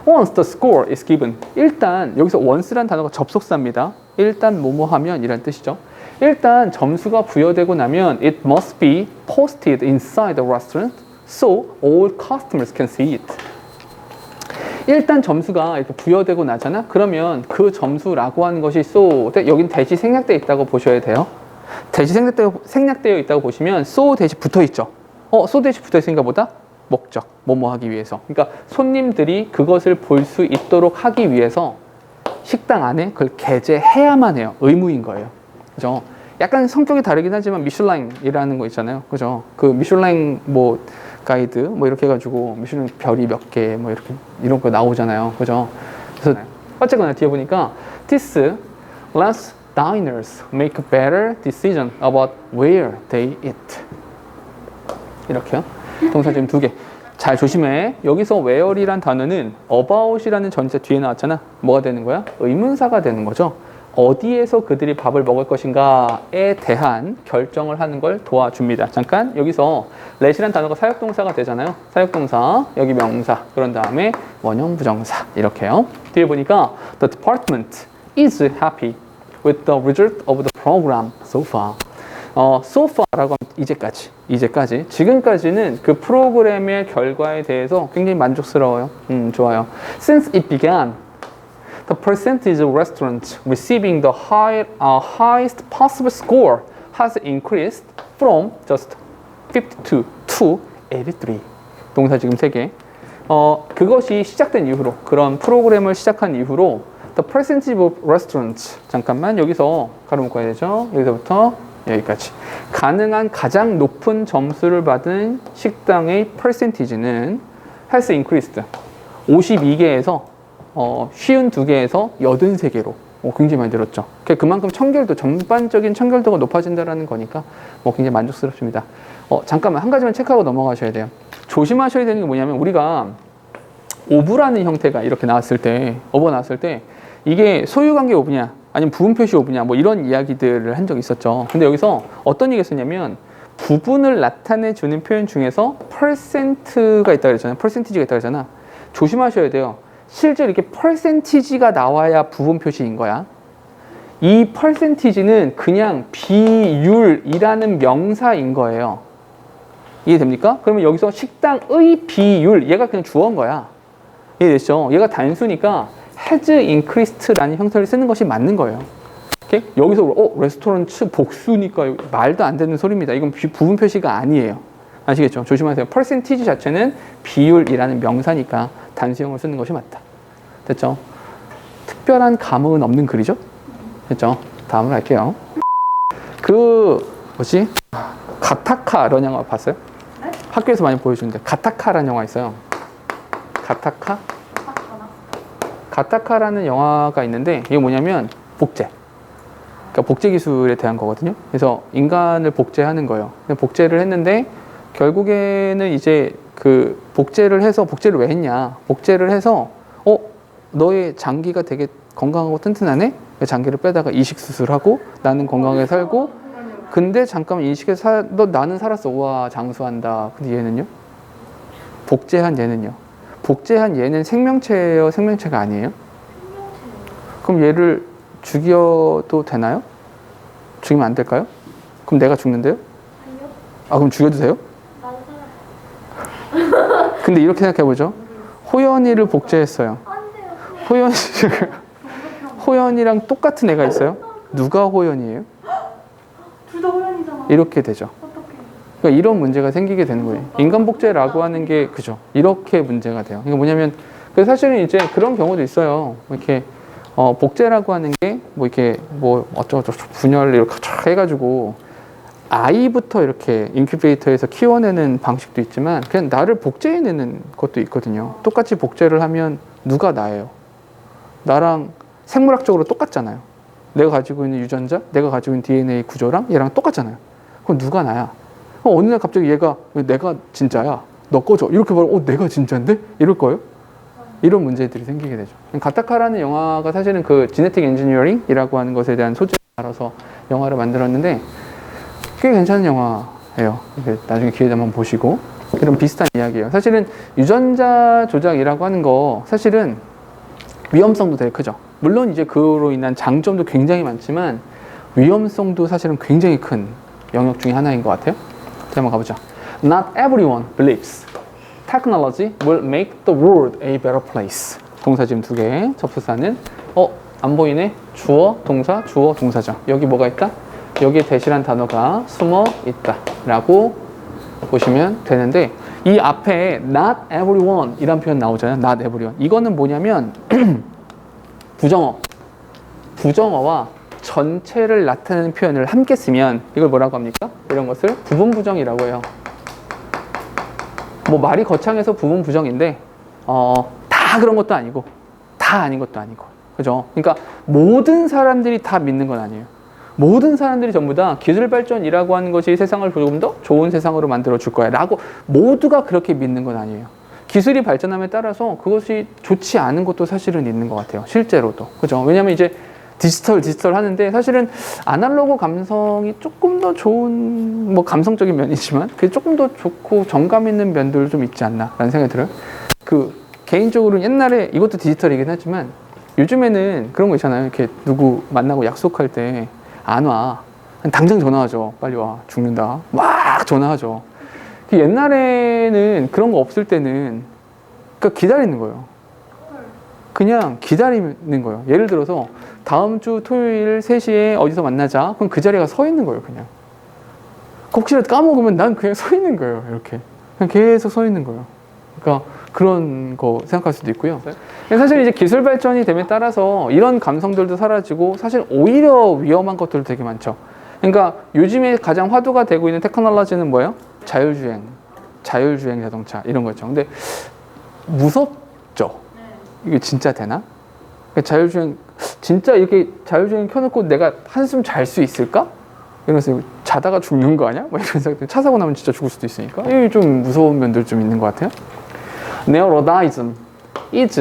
once the score is given. 일단 여기서 once란 단어가 접속사입니다. 일단 뭐뭐 하면 이란 뜻이죠. 일단 점수가 부여되고 나면 it must be posted inside the restaurant so all customers can see it. 일단 점수가 이렇게 부여되고 나잖아. 그러면 그 점수라고 하는 것이 so, 여긴 대시 생략되어 있다고 보셔야 돼요. 대시 생략되어 있다고 보시면 so 대시 붙어 있죠. so 대시 붙어 있으니까 뭐다? 목적, 뭐뭐 하기 위해서. 그러니까 손님들이 그것을 볼 수 있도록 하기 위해서 식당 안에 그걸 게재해야만 해요. 의무인 거예요. 그죠? 약간 성격이 다르긴 하지만 미슐랭이라는 거 있잖아요. 그죠? 그 미슐랭 뭐 가이드 뭐 이렇게 해가지고 미슐랭 별이 몇 개 뭐 이렇게 이런 거 나오잖아요. 그죠? 그래서 어쨌거나 뒤에 보니까 this lets diners make a better decision about where they eat. 이렇게요. 동사 지금 2개. 잘 조심해. 여기서 where이란 단어는 about이라는 전체 뒤에 나왔잖아. 뭐가 되는 거야? 의문사가 되는 거죠. 어디에서 그들이 밥을 먹을 것인가에 대한 결정을 하는 걸 도와줍니다. 잠깐 여기서 let이란 단어가 사역동사가 되잖아요. 사역동사, 여기 명사, 그런 다음에 원형 부정사 이렇게요. 뒤에 보니까 the department is happy with the result of the program so far. so far라고 하면 이제까지. 지금까지는 그 프로그램의 결과에 대해서 굉장히 만족스러워요. 좋아요. Since it began, the percentage of restaurants receiving the highest possible score has increased from just 52 to 83. 동사 지금 3개. 그것이 시작된 이후로, 그런 프로그램을 시작한 이후로 the percentage of restaurants, 잠깐만 여기서 가로 묶어야 되죠. 여기서부터 여기까지. 가능한 가장 높은 점수를 받은 식당의 percentage는 has increased. 52개에서 52개에서 83개로 굉장히 많이 늘었죠. 그만큼 전반적인 청결도가 높아진다는 거니까 굉장히 만족스럽습니다. 잠깐만 한 가지만 체크하고 넘어가셔야 돼요. 조심하셔야 되는 게 뭐냐면 우리가 오브라는 형태가 이렇게 나왔을 때 이게 소유관계 오브냐 아니면 부분표시 오브냐 뭐 이런 이야기들을 한 적이 있었죠. 근데 여기서 어떤 얘기가 있었냐면 부분을 나타내주는 표현 중에서 %가 있다고 그랬잖아요. %가 있다고 그랬잖아. 조심하셔야 돼요. 실제로 이렇게 %가 나와야 부분 표시인 거야. 이 percentage는 그냥 비율이라는 명사인 거예요. 이해됩니까? 그러면 여기서 식당의 비율, 얘가 그냥 주어인 거야. 이해됐죠? 얘가 단수니까 has increased라는 형태를 쓰는 것이 맞는 거예요. 오케이? 여기서 레스토랑츠 복수니까 말도 안 되는 소리입니다. 이건 부분 표시가 아니에요. 아시겠죠? 조심하세요. percentage 자체는 비율이라는 명사니까 단수형을 쓰는 것이 맞다. 됐죠? 특별한 감흥은 없는 글이죠? 됐죠? 다음으로 할게요. 가타카라는 영화 봤어요? 네? 학교에서 많이 보여주는데 가타카라는 영화 있어요. 가타카? 가타카라는 영화가 있는데 이게 뭐냐면 복제. 그러니까 복제 기술에 대한 거거든요. 그래서 인간을 복제하는 거예요. 복제를 했는데 결국에는 이제 그 복제를 왜 했냐? 복제를 해서 너의 장기가 되게 건강하고 튼튼하네? 장기를 빼다가 이식 수술하고 나는 건강하게 살고 근데 잠깐만 이식해서 나는 살았어. 우와 장수한다. 근데 얘는요? 복제한 얘는 생명체예요? 생명체가 아니에요? 그럼 얘를 죽여도 되나요? 죽이면 안 될까요? 그럼 내가 죽는데요? 아니요. 그럼 죽여도 돼요? 난 살아. 근데 이렇게 생각해보죠. 호연이를 복제했어요. 안 돼요. 호연이랑 똑같은 애가 있어요? 누가 호연이에요? 둘 다 호연이잖아. 이렇게 되죠. 어떡해. 그러니까 이런 문제가 생기게 되는 거예요. 인간 복제라고 하는 게 그죠. 이렇게 문제가 돼요. 그러니까 뭐냐면 사실은 이제 그런 경우도 있어요. 이렇게 복제라고 하는 게 어쩌고저쩌고 분열을 이렇게 해가지고 아이부터 이렇게 인큐베이터에서 키워내는 방식도 있지만 그냥 나를 복제해내는 것도 있거든요. 똑같이 복제를 하면 누가 나예요? 나랑 생물학적으로 똑같잖아요. 내가 가지고 있는 유전자, 내가 가지고 있는 DNA 구조랑 얘랑 똑같잖아요. 그럼 누가 나야? 어느 날 갑자기 얘가 내가 진짜야. 너 꺼져. 이렇게 말하면 내가 진짜인데? 이럴 거예요? 이런 문제들이 생기게 되죠. 가타카라는 영화가 사실은 그 지네틱 엔지니어링이라고 하는 것에 대한 소재를 알아서 영화를 만들었는데 꽤 괜찮은 영화예요. 나중에 기회 되면 보시고 이런 비슷한 이야기예요. 사실은 유전자 조작이라고 하는 거 사실은 위험성도 되게 크죠. 물론 이제 그로 인한 장점도 굉장히 많지만 위험성도 사실은 굉장히 큰 영역 중에 하나인 것 같아요. 자, 한번 가보죠. Not everyone believes technology will make the world a better place. 동사 지금 2개. 접수사는 안 보이네. 주어, 동사, 주어, 동사죠. 여기 뭐가 있다? 여기에 대시란 단어가 숨어 있다 라고 보시면 되는데 이 앞에 not everyone 이란 표현 나오잖아요. not everyone. 이거는 뭐냐면 부정어와 전체를 나타내는 표현을 함께 쓰면 이걸 뭐라고 합니까? 이런 것을 부분 부정이라고 해요. 뭐 말이 거창해서 부분 부정인데 다 그런 것도 아니고 다 아닌 것도 아니고 그죠? 그러니까 모든 사람들이 다 믿는 건 아니에요. 모든 사람들이 전부 다 기술 발전이라고 하는 것이 세상을 조금 더 좋은 세상으로 만들어 줄 거야 라고 모두가 그렇게 믿는 건 아니에요. 기술이 발전함에 따라서 그것이 좋지 않은 것도 사실은 있는 것 같아요. 실제로도. 그죠? 왜냐면 이제 디지털 하는데 사실은 아날로그 감성이 조금 더 좋은 감성적인 면이지만 그게 조금 더 좋고 정감 있는 면들도 좀 있지 않나 라는 생각이 들어요. 개인적으로는 옛날에 이것도 디지털이긴 하지만 요즘에는 그런 거 있잖아요. 이렇게 누구 만나고 약속할 때 안 와. 당장 전화하죠. 빨리 와. 죽는다. 막 전화하죠. 옛날에는 그런 거 없을 때는 그러니까 기다리는 거예요. 그냥 기다리는 거예요. 예를 들어서 다음 주 토요일 3시에 어디서 만나자. 그럼 그 자리에 서 있는 거예요. 그냥. 혹시라도 까먹으면 난 그냥 서 있는 거예요. 이렇게. 그냥 계속 서 있는 거예요. 그러니까 그런 거 생각할 수도 있고요. 사실 이제 기술 발전이 됨에 따라서 이런 감성들도 사라지고 사실 오히려 위험한 것들도 되게 많죠. 그러니까 요즘에 가장 화두가 되고 있는 테크놀로지는 뭐예요? 자율주행 자동차 이런 거죠. 근데 무섭죠. 이게 진짜 되나? 진짜 이렇게 자율주행 켜놓고 내가 한숨 잘 수 있을까? 이러면서 자다가 죽는 거 아니야? 이런 생각. 차 사고 나면 진짜 죽을 수도 있으니까. 이게 좀 무서운 면들 좀 있는 것 같아요. Neologism is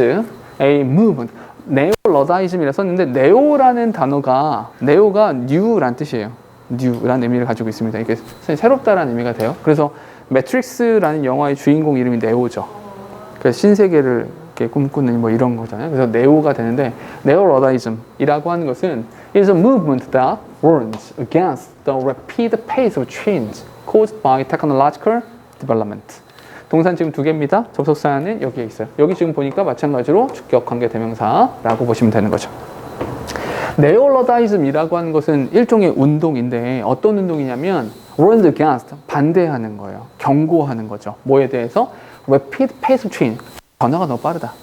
a movement. Neologism이라 썼는데 네오라는 단어가 new란 뜻이에요. new라는 의미를 가지고 있습니다. 이게 새롭다라는 의미가 돼요. 그래서 매트릭스라는 영화의 주인공 이름이 네오죠. 그래서 신세계를 이렇게 꿈꾸는 이런 거잖아요. 그래서 네오가 되는데 Neologism이라고 하는 것은 is a movement that warns against the rapid pace of change caused by technological development. 동사는 지금 두 개입니다. 접속사는 여기에 있어요. 여기 지금 보니까 마찬가지로 주격 관계 대명사라고 보시면 되는 거죠. 네오러다이즘이라고 하는 것은 일종의 운동인데 어떤 운동이냐면 warn against, 반대하는 거예요. 경고하는 거죠. 뭐에 대해서? rapid pace of change, 변화가 너무 빠르다.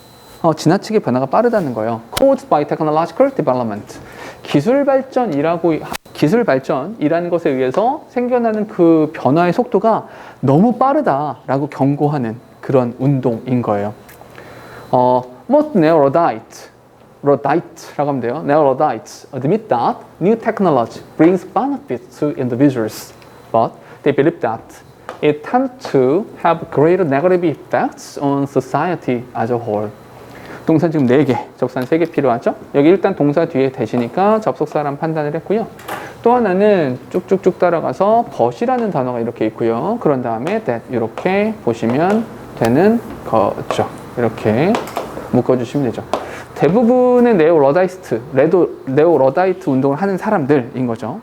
지나치게 변화가 빠르다는 거예요. caused by technological development. 기술 발전이라는 것에 의해서 생겨나는 그 변화의 속도가 너무 빠르다라고 경고하는 그런 운동인 거예요. Most Luddites,라고 하면 돼요. Luddites admit that new technology brings benefits to individuals, but they believe that it tends to have greater negative effects on society as a whole. 동사 지금 4개, 접사는 3개 필요하죠? 여기 일단 동사 뒤에 대시니까 접속사란 판단을 했고요. 또 하나는 쭉쭉쭉 따라가서 but이라는 단어가 이렇게 있고요. 그런 다음에 that 이렇게 보시면 되는 거죠. 이렇게 묶어주시면 되죠. 대부분의 네오러다이트 운동을 하는 사람들인 거죠.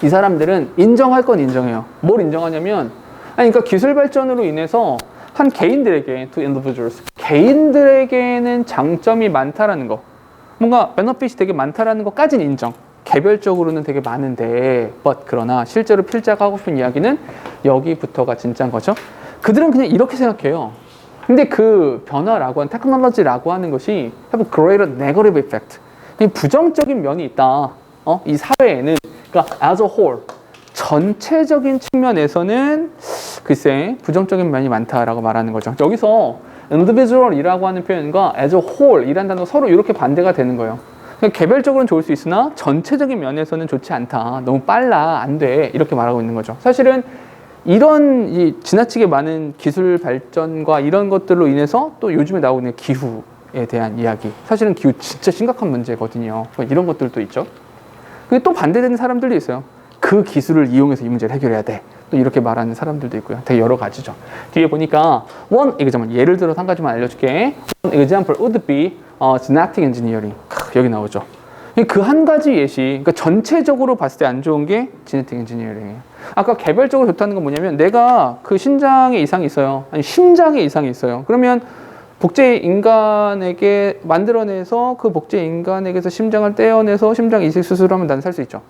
이 사람들은 인정할 건 인정해요. 뭘 인정하냐면, 그러니까 기술 발전으로 인해서 한 개인들에게, to individuals, 개인들에게는 장점이 많다라는 거, 뭔가 베너핏이 되게 많다라는 것까지는 인정. 개별적으로는 되게 많은데, 그러나 실제로 필자가 하고 싶은 이야기는 여기부터가 진짜인 거죠. 그들은 그냥 이렇게 생각해요. 근데 그 변화라고 하는, 테크놀로지라고 하는 것이 have greater negative effect, 부정적인 면이 있다. 이 사회에는, 그러니까 as a whole, 전체적인 측면에서는 글쎄 부정적인 면이 많다라고 말하는 거죠. 여기서 individual이라고 하는 표현과 as a whole 이란 단어가 서로 이렇게 반대가 되는 거예요. 그러니까 개별적으로는 좋을 수 있으나 전체적인 면에서는 좋지 않다. 너무 빨라, 안 돼. 이렇게 말하고 있는 거죠. 사실은 이런 이 지나치게 많은 기술 발전과 이런 것들로 인해서 또 요즘에 나오고 있는 기후에 대한 이야기. 사실은 기후 진짜 심각한 문제거든요. 이런 것들도 있죠. 근데 또 반대되는 사람들도 있어요. 그 기술을 이용해서 이 문제를 해결해야 돼. 또 이렇게 말하는 사람들도 있고요. 되게 여러 가지죠. 뒤에 보니까 one example, 예를 들어서 한 가지만 알려줄게. One example would be genetic engineering. 여기 나오죠. 그 한 가지 예시, 그러니까 전체적으로 봤을 때 안 좋은 게 genetic engineering이에요. 아까 개별적으로 좋다는 건 뭐냐면 내가 그 신장에 이상이 있어요. 아니 심장에 이상이 있어요. 그러면 복제 인간에게 만들어내서 그 복제 인간에게서 심장을 떼어내서 심장 이식 수술하면 난 살 수 있죠.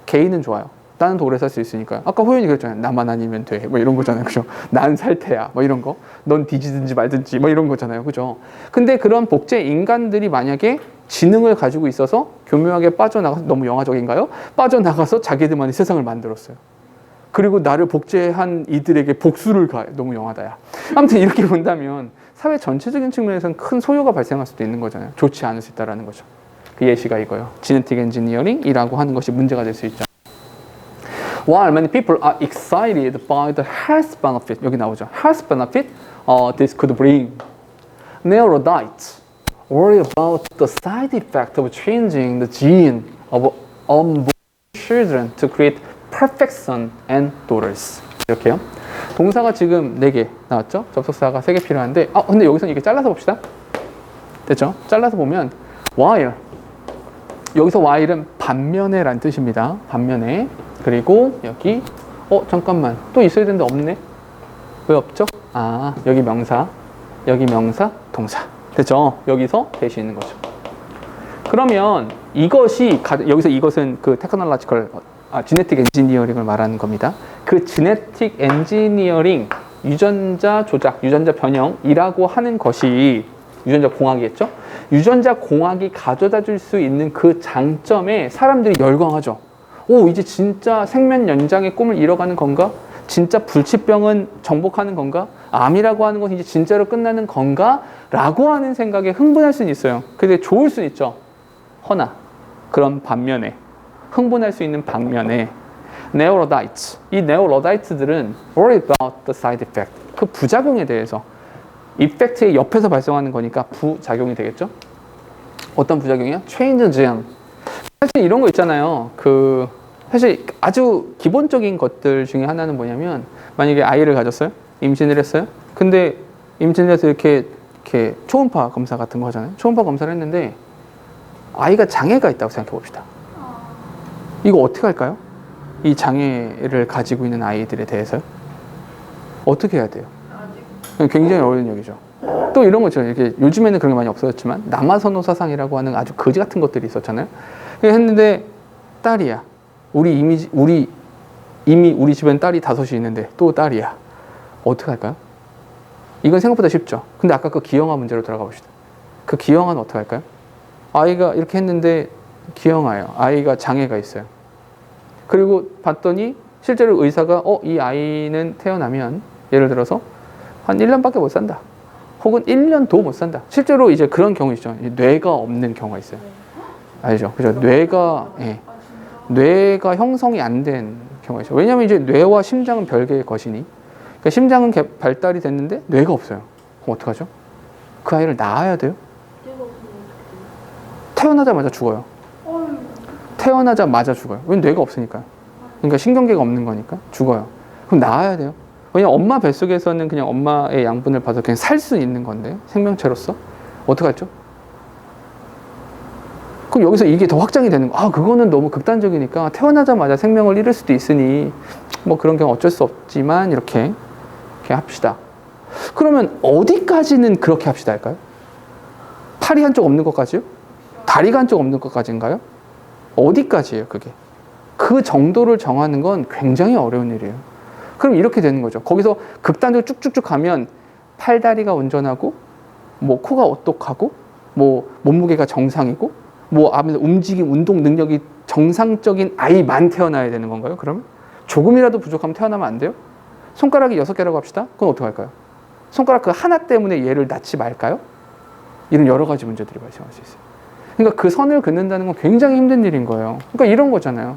개인은 좋아요. 나는 더 오래 살 수 있으니까요. 아까 호연이 그랬잖아요. 나만 아니면 돼. 뭐 이런 거잖아요. 그죠? 난 살 테야. 뭐 이런 거. 넌 뒤지든지 말든지 뭐 이런 거잖아요. 그죠? 근데 그런 복제 인간들이 만약에 지능을 가지고 있어서 교묘하게 빠져나가서, 너무 영화적인가요? 빠져나가서 자기들만의 세상을 만들었어요. 그리고 나를 복제한 이들에게 복수를 가해. 너무 영화다야. 아무튼 이렇게 본다면 사회 전체적인 측면에서는 큰 소요가 발생할 수도 있는 거잖아요. 좋지 않을 수 있다는 거죠. 그 예시가 이거예요. 지네틱 엔지니어링이라고 하는 것이 문제가 될 수 있죠. While many people are excited by the health benefit, 여기 나오죠. health benefit this could bring, Neurodeites worry about the side effect of changing the gene of unborn children to create perfect sons and daughters. 이렇게요. 동사가 지금 4개 나왔죠? 접속사가 3개 필요한데, 근데 여기서 이게 잘라서 봅시다. 됐죠? 잘라서 보면 while, 여기서 while은 반면에 란 뜻입니다. 반면에. 그리고 여기 잠깐만 또 있어야 되는데 없네. 왜 없죠? 여기 명사, 여기 명사, 동사. 됐죠? 여기서 대시 있는 거죠. 그러면 이것이 여기서 이것은 그 테크놀로지컬 지네틱 엔지니어링을 말하는 겁니다. 그 지네틱 엔지니어링, 유전자 조작, 유전자 변형이라고 하는 것이 유전자 공학이겠죠? 유전자 공학이 가져다 줄 수 있는 그 장점에 사람들이 열광하죠. 이제 진짜 생명 연장의 꿈을 이뤄가는 건가? 진짜 불치병은 정복하는 건가? 암이라고 하는 것이 이제 진짜로 끝나는 건가? 라고 하는 생각에 흥분할 수는 있어요. 근데 좋을 수는 있죠. 허나 그런 반면에, 흥분할 수 있는 반면에 네오러다이트, 이 네오러다이트들은 worry about the side effect, 그 부작용에 대해서, 이펙트의 옆에서 발생하는 거니까 부작용이 되겠죠. 어떤 부작용이요? change gene. 사실 이런 거 있잖아요. 사실 아주 기본적인 것들 중에 하나는 뭐냐면, 만약에 아이를 가졌어요? 임신을 했어요? 근데 임신을 해서 이렇게 초음파 검사 같은 거 하잖아요. 초음파 검사를 했는데 아이가 장애가 있다고 생각해 봅시다. 이거 어떻게 할까요? 이 장애를 가지고 있는 아이들에 대해서 어떻게 해야 돼요? 굉장히 어려운 얘기죠. 또 이런 거죠. 이렇게 요즘에는 그런 게 많이 없어졌지만 남아선호 사상이라고 하는 아주 거지 같은 것들이 있었잖아요. 했는데 딸이야. 이미 우리 집엔 딸이 5이 있는데 또 딸이야. 어떻게 할까요? 이건 생각보다 쉽죠. 근데 아까 그 기형아 문제로 들어가 봅시다. 그 기형아는 어떻게 할까요? 아이가 이렇게 했는데 기형아예요. 아이가 장애가 있어요. 그리고 봤더니 실제로 의사가 이 아이는 태어나면 예를 들어서 한 1년밖에 못 산다. 혹은 1년도 못 산다. 실제로 이제 그런 경우 있죠. 뇌가 없는 경우가 있어요. 알죠? 그죠? 뇌가 형성이 안 된 경우가 있죠. 왜냐하면 이제 뇌와 심장은 별개의 것이니, 그러니까 심장은 발달이 됐는데 뇌가 없어요. 그럼 어떡하죠? 그 아이를 낳아야 돼요? 태어나자마자 죽어요. 태어나자마자 죽어요. 왜냐면 뇌가 없으니까요. 그러니까 신경계가 없는 거니까 죽어요. 그럼 낳아야 돼요. 왜냐면 엄마 뱃속에서는 그냥 엄마의 양분을 받아서 그냥 살 수 있는 건데, 생명체로서. 어떡하죠? 그럼 여기서 이게 더 확장이 되는 거. 그거는 너무 극단적이니까 태어나자마자 생명을 잃을 수도 있으니 뭐 그런 경우 어쩔 수 없지만 이렇게 합시다. 그러면 어디까지는 그렇게 합시다 할까요? 팔이 한쪽 없는 것까지요? 다리가 한쪽 없는 것까지인가요? 어디까지예요, 그게? 그 정도를 정하는 건 굉장히 어려운 일이에요. 그럼 이렇게 되는 거죠. 거기서 극단적으로 쭉쭉쭉 가면 팔다리가 온전하고, 뭐 코가 오똑하고, 뭐 몸무게가 정상이고, 뭐 움직임, 운동 능력이 정상적인 아이만 태어나야 되는 건가요? 그러면? 조금이라도 부족하면 태어나면 안 돼요? 손가락이 6개라고 합시다. 그건 어떻게 할까요? 손가락 그 하나 때문에 얘를 낳지 말까요? 이런 여러 가지 문제들이 발생할 수 있어요. 그러니까 그 선을 긋는다는 건 굉장히 힘든 일인 거예요. 그러니까 이런 거잖아요.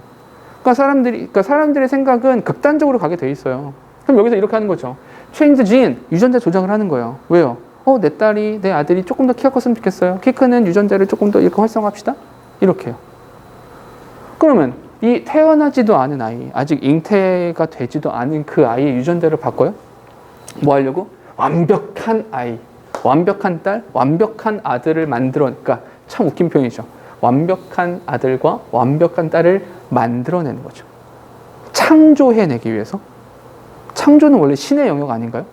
그러니까 사람들의 생각은 극단적으로 가게 돼 있어요. 그럼 여기서 이렇게 하는 거죠. change the gene, 유전자 조작을 하는 거예요. 왜요? 내 아들이 조금 더 키가 컸으면 좋겠어요. 키 크는 유전자를 조금 더 이렇게 활성화합시다. 이렇게요. 그러면 이 태어나지도 않은 아이, 아직 잉태가 되지도 않은 그 아이의 유전자를 바꿔요? 뭐 하려고? 완벽한 아이, 완벽한 딸, 완벽한 아들을 그러니까 참 웃긴 표현이죠. 완벽한 아들과 완벽한 딸을 만들어내는 거죠. 창조해내기 위해서. 창조는 원래 신의 영역 아닌가요?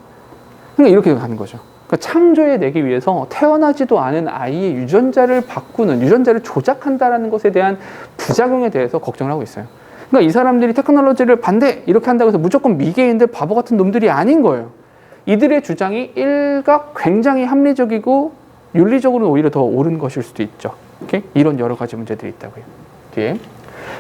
그러니까 이렇게 가는 거죠. 그러니까 창조해내기 위해서 태어나지도 않은 아이의 유전자를 바꾸는, 유전자를 조작한다는 것에 대한 부작용에 대해서 걱정을 하고 있어요. 그러니까 이 사람들이 테크놀로지를 반대 이렇게 한다고 해서 무조건 미개인들 바보 같은 놈들이 아닌 거예요. 이들의 주장이 일각 굉장히 합리적이고 윤리적으로는 오히려 더 옳은 것일 수도 있죠. 오케이? 이런 여러 가지 문제들이 있다고요. 뒤에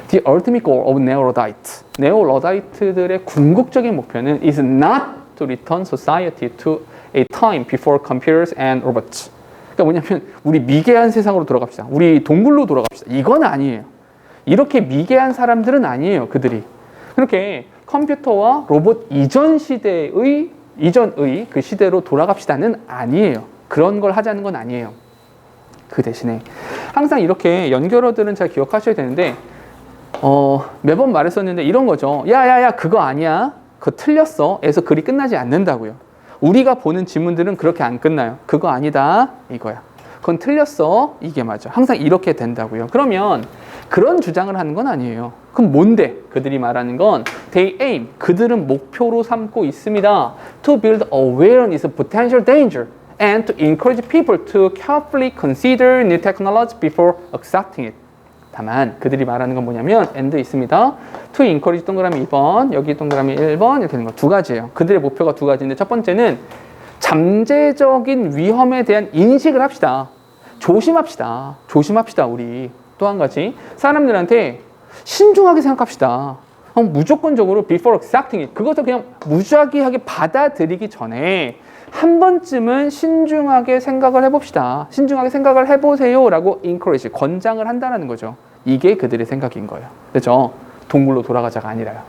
The ultimate goal of neo-Luddites. 네오-러다이트들의 궁극적인 목표는 is not to return society to a time before computers and robots. 그러니까 뭐냐면 우리 미개한 세상으로 돌아갑시다. 우리 동굴로 돌아갑시다. 이건 아니에요. 이렇게 미개한 사람들은 아니에요. 그들이. 그렇게 컴퓨터와 로봇 이전의 그 시대로 돌아갑시다는 아니에요. 그런 걸 하자는 건 아니에요. 그 대신에 항상 이렇게 연결어들은 잘 기억하셔야 되는데 매번 말했었는데 이런 거죠. 야야야 그거 아니야. 그거 틀렸어. 에서 글이 끝나지 않는다고요. 우리가 보는 지문들은 그렇게 안 끝나요. 그거 아니다. 이거야. 그건 틀렸어. 이게 맞아. 항상 이렇게 된다고요. 그러면 그런 주장을 하는 건 아니에요. 그럼 뭔데? 그들이 말하는 건 they aim. 그들은 목표로 삼고 있습니다. To build awareness of potential danger and to encourage people to carefully consider new technology before accepting it. 다만 그들이 말하는 건 뭐냐면 and 있습니다. to encourage 동그라미 2번, 여기 동그라미 1번 이렇게 되는 거 두 가지예요. 그들의 목표가 두 가지인데 첫 번째는 잠재적인 위험에 대한 인식을 합시다. 조심합시다. 우리. 또 한 가지 사람들한테 신중하게 생각합시다. 무조건적으로 before accepting it. 그것을 그냥 무작위하게 받아들이기 전에 한 번쯤은 신중하게 생각을 해봅시다. 신중하게 생각을 해보세요 라고 encourage, 권장을 한다는 거죠. 이게 그들의 생각인 거예요. 그렇죠? 동물로 돌아가자가 아니라요.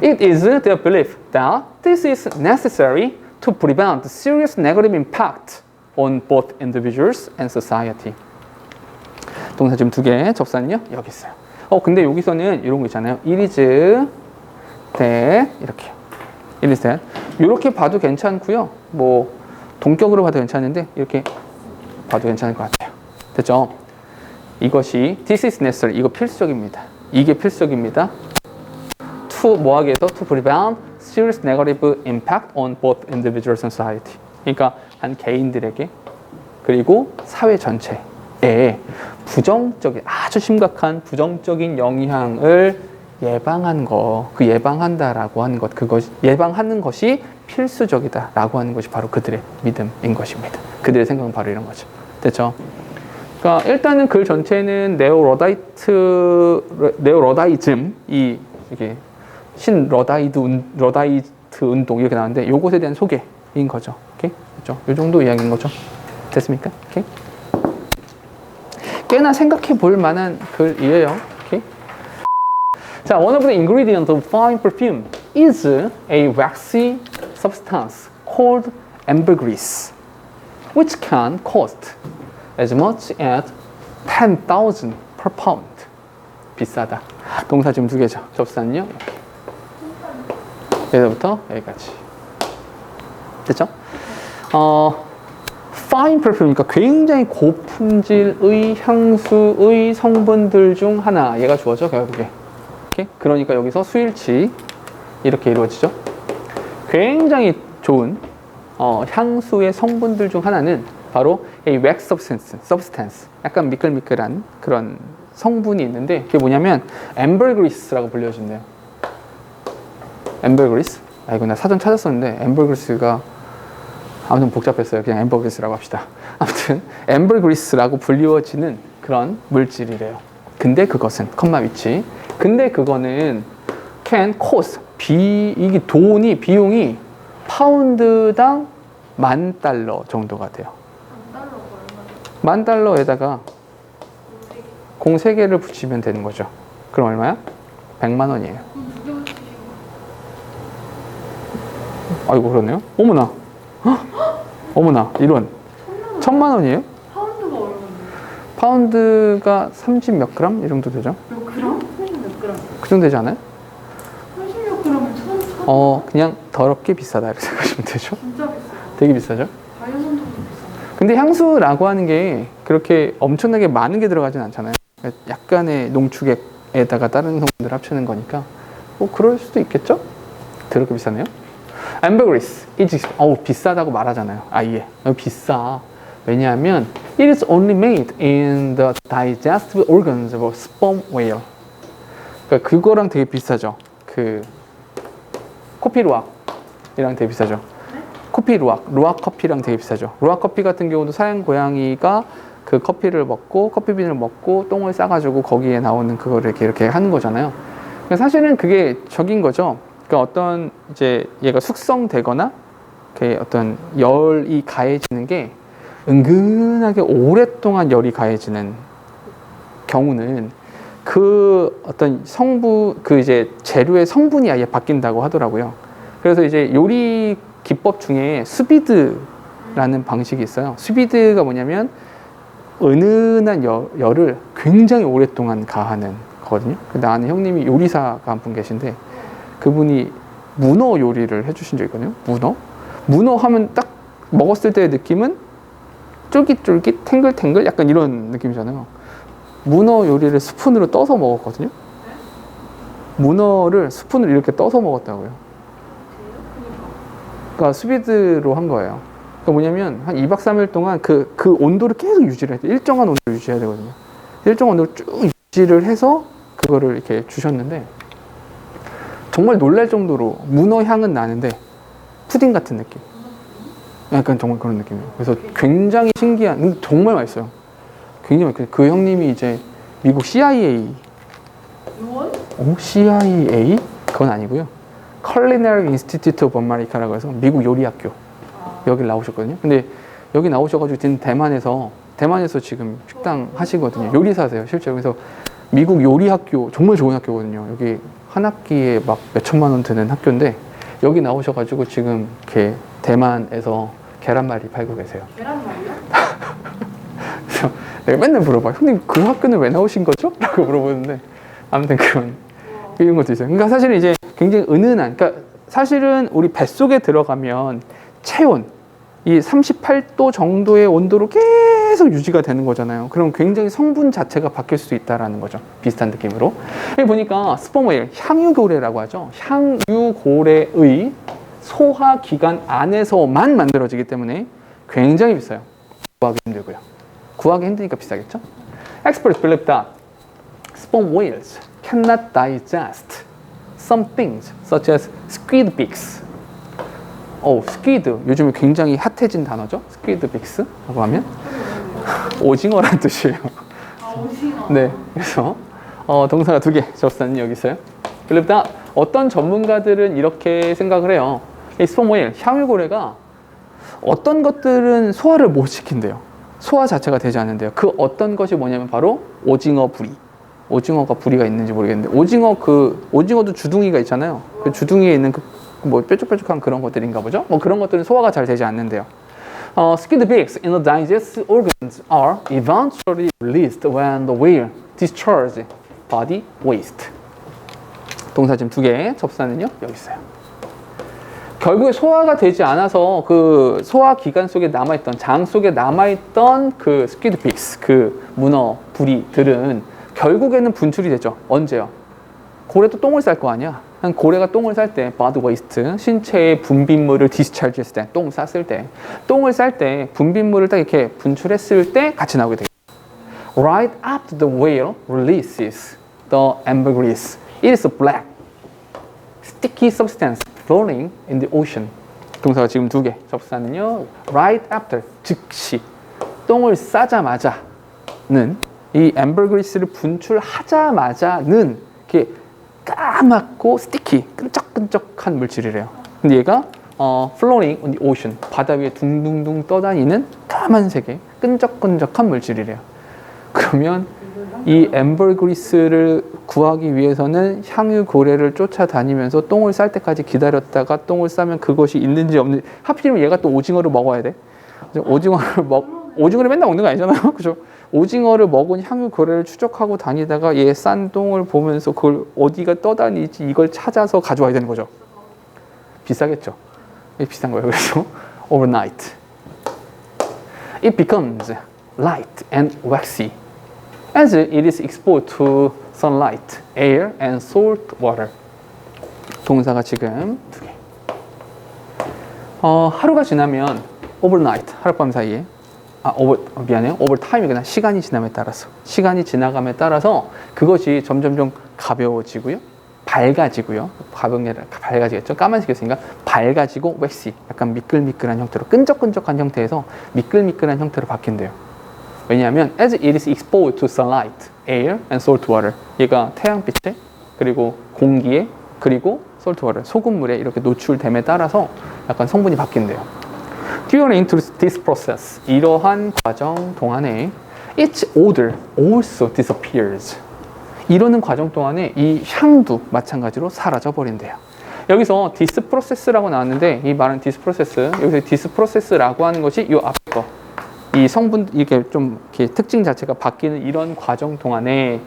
It is their belief that this is necessary to prevent serious negative impact on both individuals and society. 동사 지금 두 개, 접사는요? 여기 있어요. 근데 여기서는 이런 거 있잖아요. It is that 이렇게. It is that. 이렇게 봐도 괜찮고요. 뭐 동격으로 봐도 괜찮은데 이렇게 봐도 괜찮을 것 같아요. 됐죠? 이것이 this is necessary. 이거 필수적입니다. 이게 필수적입니다. 뭐 하기 위해서? To prevent serious negative impact on both individuals and society. 그러니까 한 개인들에게 그리고 사회 전체에 부정적인 아주 심각한 부정적인 영향을 예방한 거, 그 예방한다라고 하는 것, 그것 예방하는 것이 필수적이다라고 하는 것이 바로 그들의 믿음인 것입니다. 그들의 생각은 바로 이런 거죠. 됐죠? 그러니까 일단은 글 전체는 네오러다이즘 이 이게 러다이트 운동 이렇게 나왔는데 요것에 대한 소개인 거죠. 오케이? 그렇죠? 요 정도 이야기인 거죠. 됐습니까? 오케이? 꽤나 생각해 볼 만한 글이에요. 오케이? 자, one of the ingredients of fine perfume is a waxy substance called ambergris, which can cost as much as 10,000 per pound. 비싸다. 동사 지금 두 개죠. 접수는요. 여기서부터 여기까지. 됐죠? fine perfume, 그러니까 굉장히 고품질의 향수의 성분들 중 하나. 얘가 주어져, 결국에. 오케이? 그러니까 여기서 수일치 이렇게 이루어지죠. 굉장히 좋은 향수의 성분들 중 하나는 바로 이 wax substance, 약간 미끌미끌한 그런 성분이 있는데 그게 뭐냐면 ambergris라고 불려진대요. ambergris? 아, 이거 나 사전 찾았었는데 ambergris가 아무튼 복잡했어요. 그냥 ambergris라고 합시다. 아무튼 ambergris라고 불리워지는 그런 물질이래요. 근데 그것은 컴마 위치. 근데 그거는 can cost 이게 비용이 파운드당 $10,000 정도가 돼요. $10,000에다가 공 3개를 붙이면 되는 거죠. 그럼 얼마야? 100만 원이에요. 아이고, 그러네요. 어머나. 헉? 어머나, 이런. 1,000만 원이에요? 파운드가 얼마인데? 파운드가 30 몇 그램? 이 정도 되죠? 몇 그램? 30 몇 그램? 그 정도 되지 않아요? 30 몇 그램은 1,000? 그냥 더럽게 비싸다 이렇게 생각하시면 되죠. 진짜 비싸. 되게 비싸죠? 다이아몬드도 비싸. 근데 향수라고 하는 게 그렇게 엄청나게 많은 게 들어가진 않잖아요. 약간의 농축액에다가 다른 성분들 합치는 거니까 뭐 그럴 수도 있겠죠? 더럽게 비싸네요. ambergris 비싸다고 말하잖아요. 아예 비싸. 왜냐하면 it is only made in the digestive organs of sperm whale. 그러니까 그거랑 되게 비싸죠. 그 커피 루악이랑 되게 비싸죠. 커피 루악 커피랑 되게 비싸죠. 루악 커피 같은 경우도 사양 고양이가 그 커피를 먹고 커피빈을 먹고 똥을 싸가지고 거기에 나오는 그거를 이렇게 하는 거잖아요. 그러니까 사실은 그게 적인 거죠. 그러니까 어떤 이제 얘가 숙성되거나 어떤 열이 가해지는 게 은근하게 오랫동안 열이 가해지는 경우는 그 어떤 그 이제 재료의 성분이 아예 바뀐다고 하더라고요. 그래서 이제 요리 기법 중에 수비드라는 방식이 있어요. 수비드가 뭐냐면 은은한 열을 굉장히 오랫동안 가하는 거거든요. 나는 형님이 요리사가 한 분 계신데 그분이 문어 요리를 해주신 적 있거든요. 문어 하면 딱 먹었을 때의 느낌은 쫄깃쫄깃, 탱글탱글 약간 이런 느낌이잖아요. 문어 요리를 스푼으로 떠서 먹었거든요. 문어를 스푼으로 이렇게 떠서 먹었다고요. 그러니까 수비드로 한 거예요. 그러니까 뭐냐면 한 2박 3일 동안 그 온도를 계속 유지를 해야 돼. 일정한 온도를 유지해야 되거든요. 일정한 온도를 쭉 유지를 해서 그거를 이렇게 주셨는데 정말 놀랄 정도로 문어 향은 나는데 푸딩 같은 느낌. 약간 정말 그런 느낌이에요. 그래서 굉장히 신기한, 정말 맛있어요. 굉장히 맛있어요. 그 형님이 이제 미국 CIA. CIA? 그건 아니고요. Culinary Institute of America라고 해서 미국 요리학교. 여기 나오셨거든요. 근데 여기 나오셔가지고 지금 대만에서 지금 식당 하시거든요. 요리사세요, 실제로. 그래서 미국 요리학교, 정말 좋은 학교거든요. 여기 한 학기에 막 몇천만 원 드는 학교인데 여기 나오셔가지고 지금 이렇게 대만에서 계란말이 팔고 계세요. 계란말이요? 그래서 내가 맨날 물어봐. 형님 그 학교는 왜 나오신 거죠? 라고 물어보는데 아무튼 이런 것도 있어요. 그러니까 사실은 이제 굉장히 은은한, 그러니까 사실은 우리 뱃속에 들어가면 체온, 이 38도 정도의 온도로 계속 유지가 되는 거잖아요. 그럼 굉장히 성분 자체가 바뀔 수 있다라는 거죠. 비슷한 느낌으로. 여기 보니까 스퍼մ 오일, 향유고래라고 하죠. 향유고래의 소화기관 안에서만 만들어지기 때문에 굉장히 비싸요. 구하기 힘들고요. 구하기 힘드니까 비싸겠죠? Experts believe that sperm whales cannot digest some things such as squid beaks. 스퀴드. 요즘에 굉장히 핫해진 단어죠. 스퀴드 빅스라고 하면 오징어란 뜻이에요. 오징어. 네. 그래서 동사가 두 개. 접수사는 여기 있어요. believe that 어떤 전문가들은 이렇게 생각을 해요. 이 스퍼մ 오일, 향유고래가 어떤 것들은 소화를 못 시킨대요. 소화 자체가 되지 않는데요. 그 어떤 것이 뭐냐면 바로 오징어 부리. 오징어가 부리가 있는지 모르겠는데 오징어도 주둥이가 있잖아요. 그 주둥이에 있는 뭐 뾰족뾰족한 그런 것들인가 보죠. 뭐 그런 것들은 소화가 잘 되지 않는데요. Squid beaks in the digestive organs are eventually released when the whale discharges body waste. 동사 지금 두 개. 접사는요 여기 있어요. 결국에 소화가 되지 않아서 그 소화 기관 속에 남아있던 장 속에 남아있던 그 스퀴드 빅스, 그 문어 부리들은 결국에는 분출이 되죠. 언제요? 고래도 똥을 쌀 거 아니야. 고래가 똥을 쌀 때 body waste, 신체의 분비물을 디스차지 했을 때, 똥 쌌을 때, 똥을 쌀 때 분비물을 딱 이렇게 분출했을 때 같이 나오게 돼요. Right after the whale releases the ambergris, it is a black, sticky substance floating in the ocean. 동사가 지금 두 개. 접사는요. Right after, 즉시. 똥을 싸자마자는 이 ambergris를 분출하자마자는 이렇게 까맣고 스티키, 끈적끈적한 물질이래요. 근데 얘가 floating on the ocean, 바다 위에 둥둥둥 떠다니는 까만색의 끈적끈적한 물질이래요. 그러면 이 앰버그리스를 구하기 위해서는 향유고래를 쫓아다니면서 똥을 쌀 때까지 기다렸다가 똥을 싸면 그것이 있는지 없는지, 하필이면 얘가 또 오징어를 먹어야 돼. 오징어를 맨날 먹는 거 아니잖아요. 그죠? 오징어를 먹은 향유고래를 추적하고 다니다가 얘 싼 똥을 보면서 그걸 어디가 떠다니지 이걸 찾아서 가져와야 되는 거죠. 비싸겠죠. 비싼 거예요. 그래서 overnight it becomes light and waxy as it is exposed to sunlight, air and salt water. 동사가 지금 두 개. 하루가 지나면 overnight, 하룻밤 사이에 미안해요. 오버타임이구나. 시간이 지남에 따라서. 시간이 지나감에 따라서 그것이 점점점 가벼워지고요. 밝아지고요. 가벼운 게 아니라 밝아지겠죠. 까만색이었으니까 밝아지고 웩시, 약간 미끌미끌한 형태로, 끈적끈적한 형태에서 미끌미끌한 형태로 바뀐대요. 왜냐하면 as it is exposed to sunlight, air and salt water. 얘가 태양빛에 그리고 공기에 그리고 salt water, 소금물에 이렇게 노출됨에 따라서 약간 성분이 바뀐대요. During this process, 이러한 과정 동안에 its odor also disappears. 이러는 과정 동안에 이 향도 마찬가지로 사라져 버린대요. 여기서 this process라고 나왔는데 이 말은 this process, 여기서 this process라고 하는 것이 이 앞에 거, 이 성분 이게 좀 이렇게 특징 자체가 바뀌는 이런 과정 동안에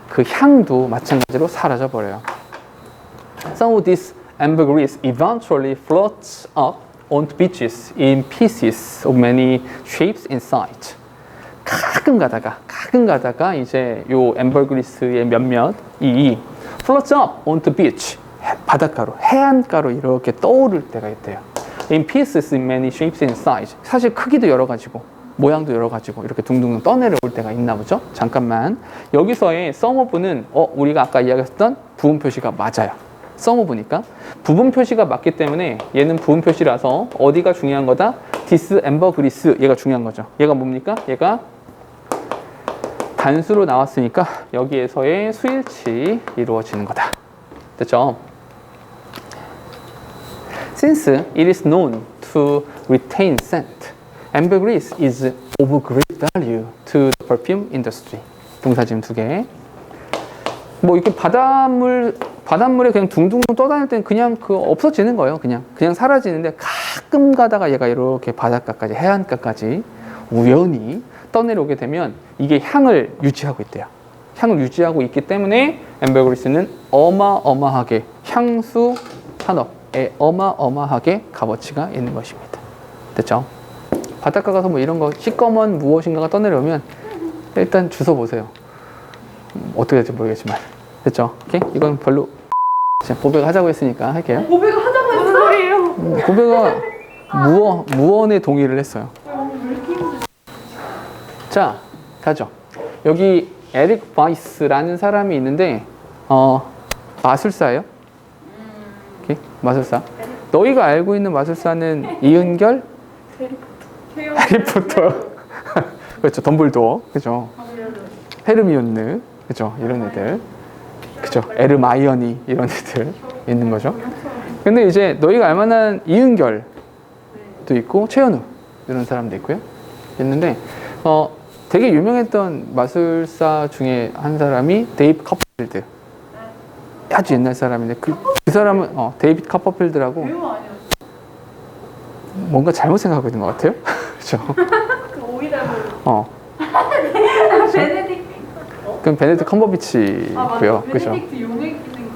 그 향도 마찬가지로 사라져 버려요. So this ambergris eventually floats up onto beaches in pieces of many shapes and sizes. 가끔 가다가 이제 요 앰버그리스의 몇몇이 floats up onto beach, 바닷가로, 해안가로 이렇게 떠오를 때가 있대요. In pieces in many shapes and sizes. 사실 크기도 여러 가지고 모양도 여러 가지고 이렇게 둥둥 떠내려올 때가 있나 보죠. 잠깐만, 여기서의 썸오브는 우리가 아까 이야기했던 부분 표시가 맞아요. 썸오브니까 부분 표시가 맞기 때문에 얘는 부분 표시라서 어디가 중요한 거다? 디스 앰버그리스, 얘가 중요한 거죠. 얘가 뭡니까? 얘가 단수로 나왔으니까 여기에서의 수일치 이루어지는 거다. 됐죠? Since it is known to retain scent, ambergris is of great value to the perfume industry. 동사 지금 두 개. 뭐 이렇게 바닷물에 그냥 둥둥 떠다닐 때는 그냥 없어지는 거예요. 그냥 사라지는데 가끔 가다가 얘가 이렇게 바닷가까지, 해안가까지 우연히 떠내려오게 되면 이게 향을 유지하고 있대요. 향을 유지하고 있기 때문에 앰버그리스는 어마어마하게, 향수 산업에 어마어마하게 값어치가 있는 것입니다. 됐죠? 바닷가 가서 뭐 이런 거 시꺼먼 무엇인가가 떠내려오면 일단 주워 보세요. 어떻게 될지 모르겠지만. 됐죠? 오케이? 이건 별로 보배가 하자고 했으니까 할게요. 고백을 하자고 했어. 무슨 소리예요? 보배가 무언에 동의를 했어요. 자, 가죠. 여기 에릭 바이스라는 사람이 있는데 마술사예요. 오케이? 마술사. 너희가 알고 있는 마술사는 이은결, 해리포터, 그렇죠. 덤블도어, 그렇죠. 헤르미온느, 그렇죠. 이런 애들, 그렇죠. 에르마이어니 이런 애들 있는 거죠. 근데 이제 너희가 알만한 이은결도 있고 최현우 이런 사람도 있고요. 있는데 되게 유명했던 마술사 중에 한 사람이 데이브 커퍼필드. 아주 옛날 사람인데 그 사람은 데이비드 커퍼필드라고 배우 아니었어? 뭔가 잘못 생각하고 있는 것 같아요. 그렇죠. 오이 닮은. 베네딕트. 그럼 베네딕트 컴버비치고요. 그렇죠. 베네딕트 용액 생긴 거.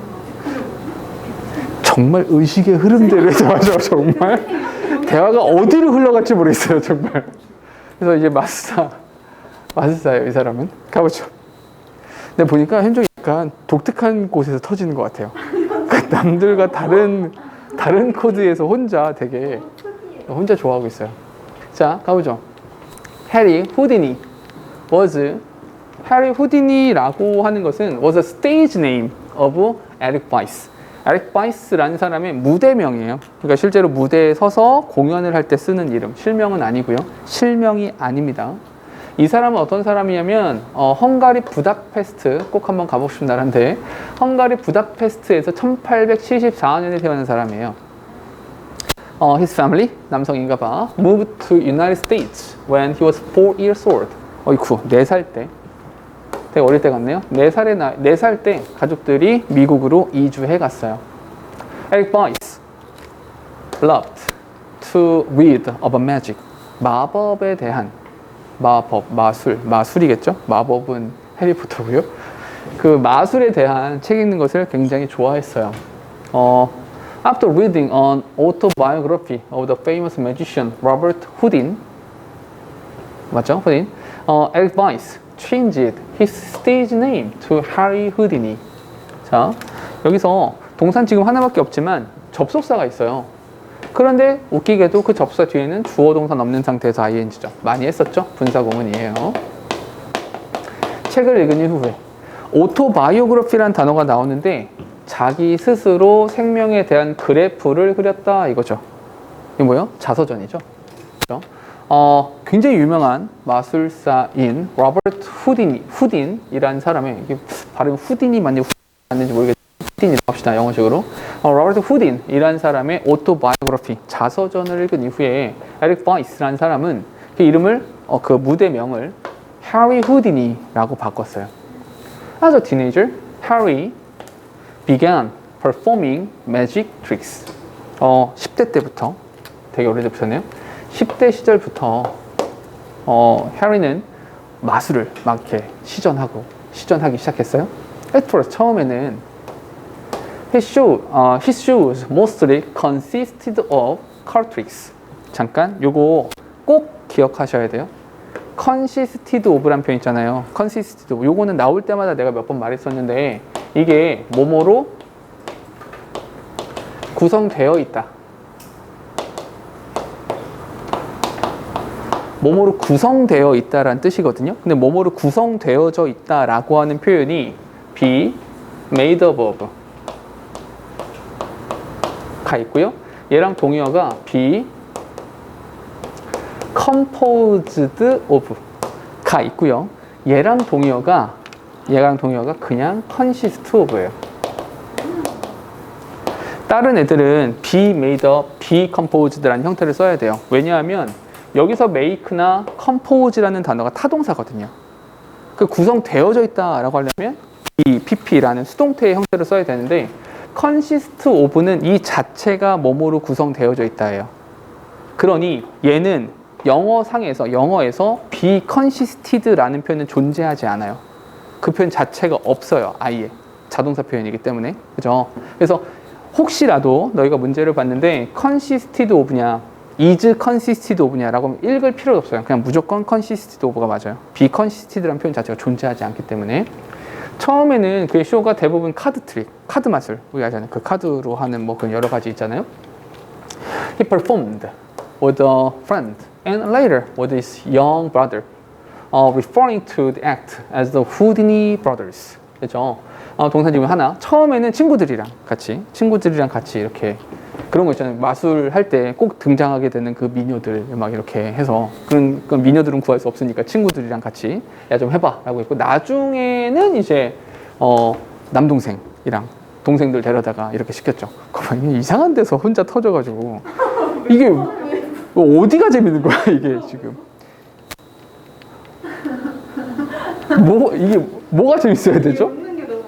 정말 의식의 흐름대로 해서 맞아. 정말 대화가 어디로 흘러갈지 모르겠어요. 정말. 그래서 이제 마술사예요. 이 사람은. 가보죠. 근데 보니까 현종이 약간 독특한 곳에서 터지는 것 같아요. 남들과 다른 코드에서 혼자 좋아하고 있어요. 자, 가보죠. 해리 후디니 해리 후디니라고 하는 것은 was a stage name of Eric Weiss. 에릭 바이스라는 사람의 무대명이에요. 그러니까 실제로 무대에 서서 공연을 할 때 쓰는 이름, 실명은 아니고요. 실명이 아닙니다. 이 사람은 어떤 사람이냐면 헝가리 부다페스트 꼭 한번 가보고 싶은 나라인데 헝가리 부다페스트에서 1874년에 태어난 사람이에요. His family, 남성인가 봐, moved to United States when he was 4 years old. 어이쿠, 4살 때. 되게 어릴 때 같네요. 4살 때 가족들이 미국으로 이주해 갔어요. Eric Weiss loved to read about magic. 마법에 대한 마술이겠죠? 마법은 해리포터고요. 그 마술에 대한 책 읽는 것을 굉장히 좋아했어요. After reading an autobiography of the famous magician Robert Houdin, 맞죠? Houdin. Eric Weiss changed his stage name to Harry Houdini. 자, 여기서 동사는 지금 하나밖에 없지만 접속사가 있어요. 그런데 웃기게도 그 접속사 뒤에는 주어 동사 없는 상태에서 ing죠. 많이 했었죠? 분사구문이에요. 책을 읽은 이후에 오토바이오그래피라는 단어가 나오는데 자기 스스로 생명에 대한 그래프를 그렸다 이거죠. 이게 뭐예요? 자서전이죠. 그렇죠? 굉장히 유명한 마술사인 로버트 후딘이라는 사람의 이게 발음 후딘이 맞는지 모르겠지만 후딘이라고 합시다. 영어식으로. 로버트 후딘이라는 사람의 오토바이오그래피 자서전을 읽은 이후에 에릭 바이스라는 사람은 그 이름을 그 무대명을 해리 후디니라고 바꿨어요. As a teenager, Harry began performing magic tricks. 10대 때부터 되게 오래전부터네요. 10대 시절부터 해리는 마술을 막 이렇게 시전하기 시작했어요. At first 처음에는 his shows mostly consisted of card tricks. 잠깐 요거 꼭 기억하셔야 돼요. consisted of란 표현 있잖아요. consisted of. 요거는 나올 때마다 내가 몇 번 말했었는데 이게 뭐뭐로 구성되어 있다. 뭐뭐로 구성되어 있다라는 뜻이거든요. 근데 뭐뭐로 구성되어져 있다라고 하는 표현이 be made up of 가 있고요. 얘랑 동의어가 be composed of 가 있고요. 얘랑 동의어가 그냥 consist of예요. 다른 애들은 be made up, be composed라는 형태를 써야 돼요. 왜냐하면 여기서 make나 compose라는 단어가 타동사거든요. 그 구성되어져 있다라고 하려면 이 pp라는 수동태의 형태를 써야 되는데 consist of는 이 자체가 뭐뭐로 구성되어져 있다예요. 그러니 얘는 영어에서 be consisted라는 표현은 존재하지 않아요. 그 표현 자체가 없어요. 아예 자동사 표현이기 때문에. 그죠? 그래서 혹시라도 너희가 문제를 봤는데 consisted of냐 is consisted of냐라고 하면 읽을 필요도 없어요. 그냥 무조건 consisted of가 맞아요. be consisted라는 표현 자체가 존재하지 않기 때문에 처음에는 그의 쇼가 대부분 카드 트릭, 카드 마술 우리 알잖아요. 그 카드로 하는 뭐 그런 여러 가지 있잖아요. He performed with a friend and later with his young brother, referring to the act as the Houdini brothers. 그죠? 동사 지금 하나. 처음에는 친구들이랑 같이 이렇게 그런 거 있잖아요. 마술 할 때 꼭 등장하게 되는 그 미녀들 막 이렇게 해서 그런 미녀들은 구할 수 없으니까 친구들이랑 같이 야 좀 해봐라고 했고 나중에는 이제 남동생이랑 동생들 데려다가 이렇게 시켰죠. 이상한 데서 혼자 터져가지고 이게 어디가 재밌는 거야 이게 지금 이게 뭐가 재밌어야 되죠? 웃는 게 너무 웃겨.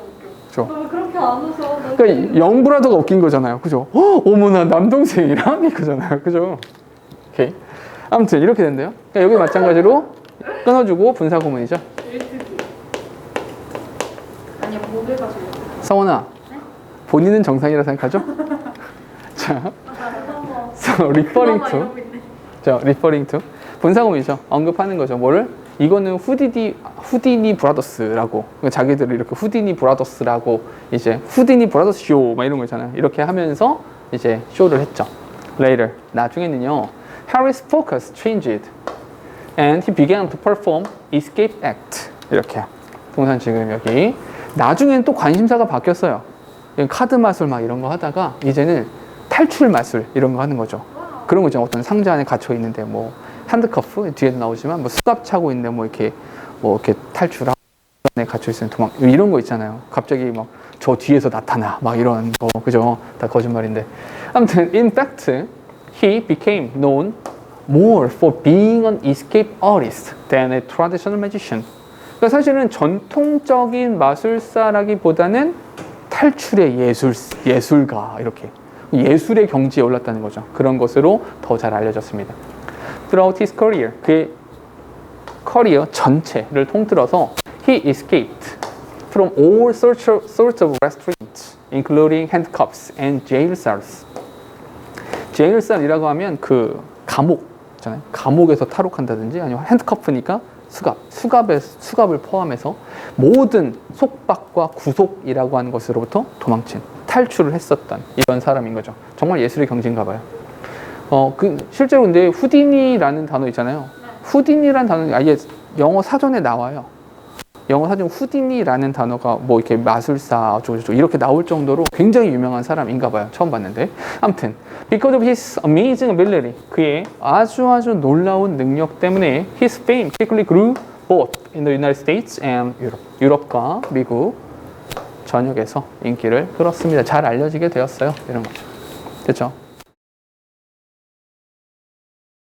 그렇죠. 그렇게 안 웃어. 그러니까 영브라더가 웃긴 거잖아요. 그죠? 어머나 남동생이랑 이거잖아요. 그죠? 오케이. 아무튼 이렇게 된대요. 그러니까 여기 마찬가지로 끊어주고 분사 구문이죠. 아니야, 뭐가 제일 성원아, 본인은 정상이라 생각하죠? 자, so referring to, 자, referring to 분사 구문이죠. 언급하는 거죠. 뭐를? 이거는 후디니 브라더스라고 자기들을 이렇게 후디니 브라더스라고 이제 후디니 브라더스 쇼 막 이런 거 있잖아요. 이렇게 하면서 이제 쇼를 했죠. Later 나중에는요, Harry's focus changed and he began to perform escape act. 이렇게 동산 지금 여기 나중에는 또 관심사가 바뀌었어요. 카드 마술 막 이런 거 하다가 이제는 탈출 마술 이런 거 하는 거죠. 그런 거 있잖아요. 어떤 상자 안에 갇혀 있는데 뭐 핸드커프 뒤에도 나오지만 뭐 수갑 차고 있는데 뭐 이렇게 탈출하고 안에 갇혀 있으면 도망 이런 거 있잖아요. 갑자기 막 저 뒤에서 나타나 막 이런 거 그죠? 다 거짓말인데. 아무튼 in fact he became known more for being an escape artist than a traditional magician. 그러니까 사실은 전통적인 마술사라기보다는 탈출의 예술가 이렇게 예술의 경지에 올랐다는 거죠. 그런 것으로 더 잘 알려졌습니다. Throughout his career, 그의 커리어 전체를 통틀어서 he escaped from all sorts of restraints, including handcuffs and jail cells. jail cell이라고 하면 그 감옥 있잖아요. 감옥에서 탈옥한다든지 아니면 핸드커프니까 수갑을 포함해서 모든 속박과 구속이라고 하는 것으로부터 도망친 탈출을 했었던 이런 사람인 거죠. 정말 예술의 경지인가 봐요. 실제로 근데 후디니라는 단어 있잖아요. 후디니라는 단어는 아예 영어 사전에 나와요. 영어 사전 후디니라는 단어가 뭐 이렇게 마술사 어쩌고저쩌고 이렇게 나올 정도로 굉장히 유명한 사람인가 봐요. 처음 봤는데. 아무튼 because of his amazing ability, 그의 아주 놀라운 능력 때문에 his fame quickly grew both in the United States and Europe. 유럽과 미국 전역에서 인기를 끌었습니다. 잘 알려지게 되었어요. 이런 거죠. 그렇죠?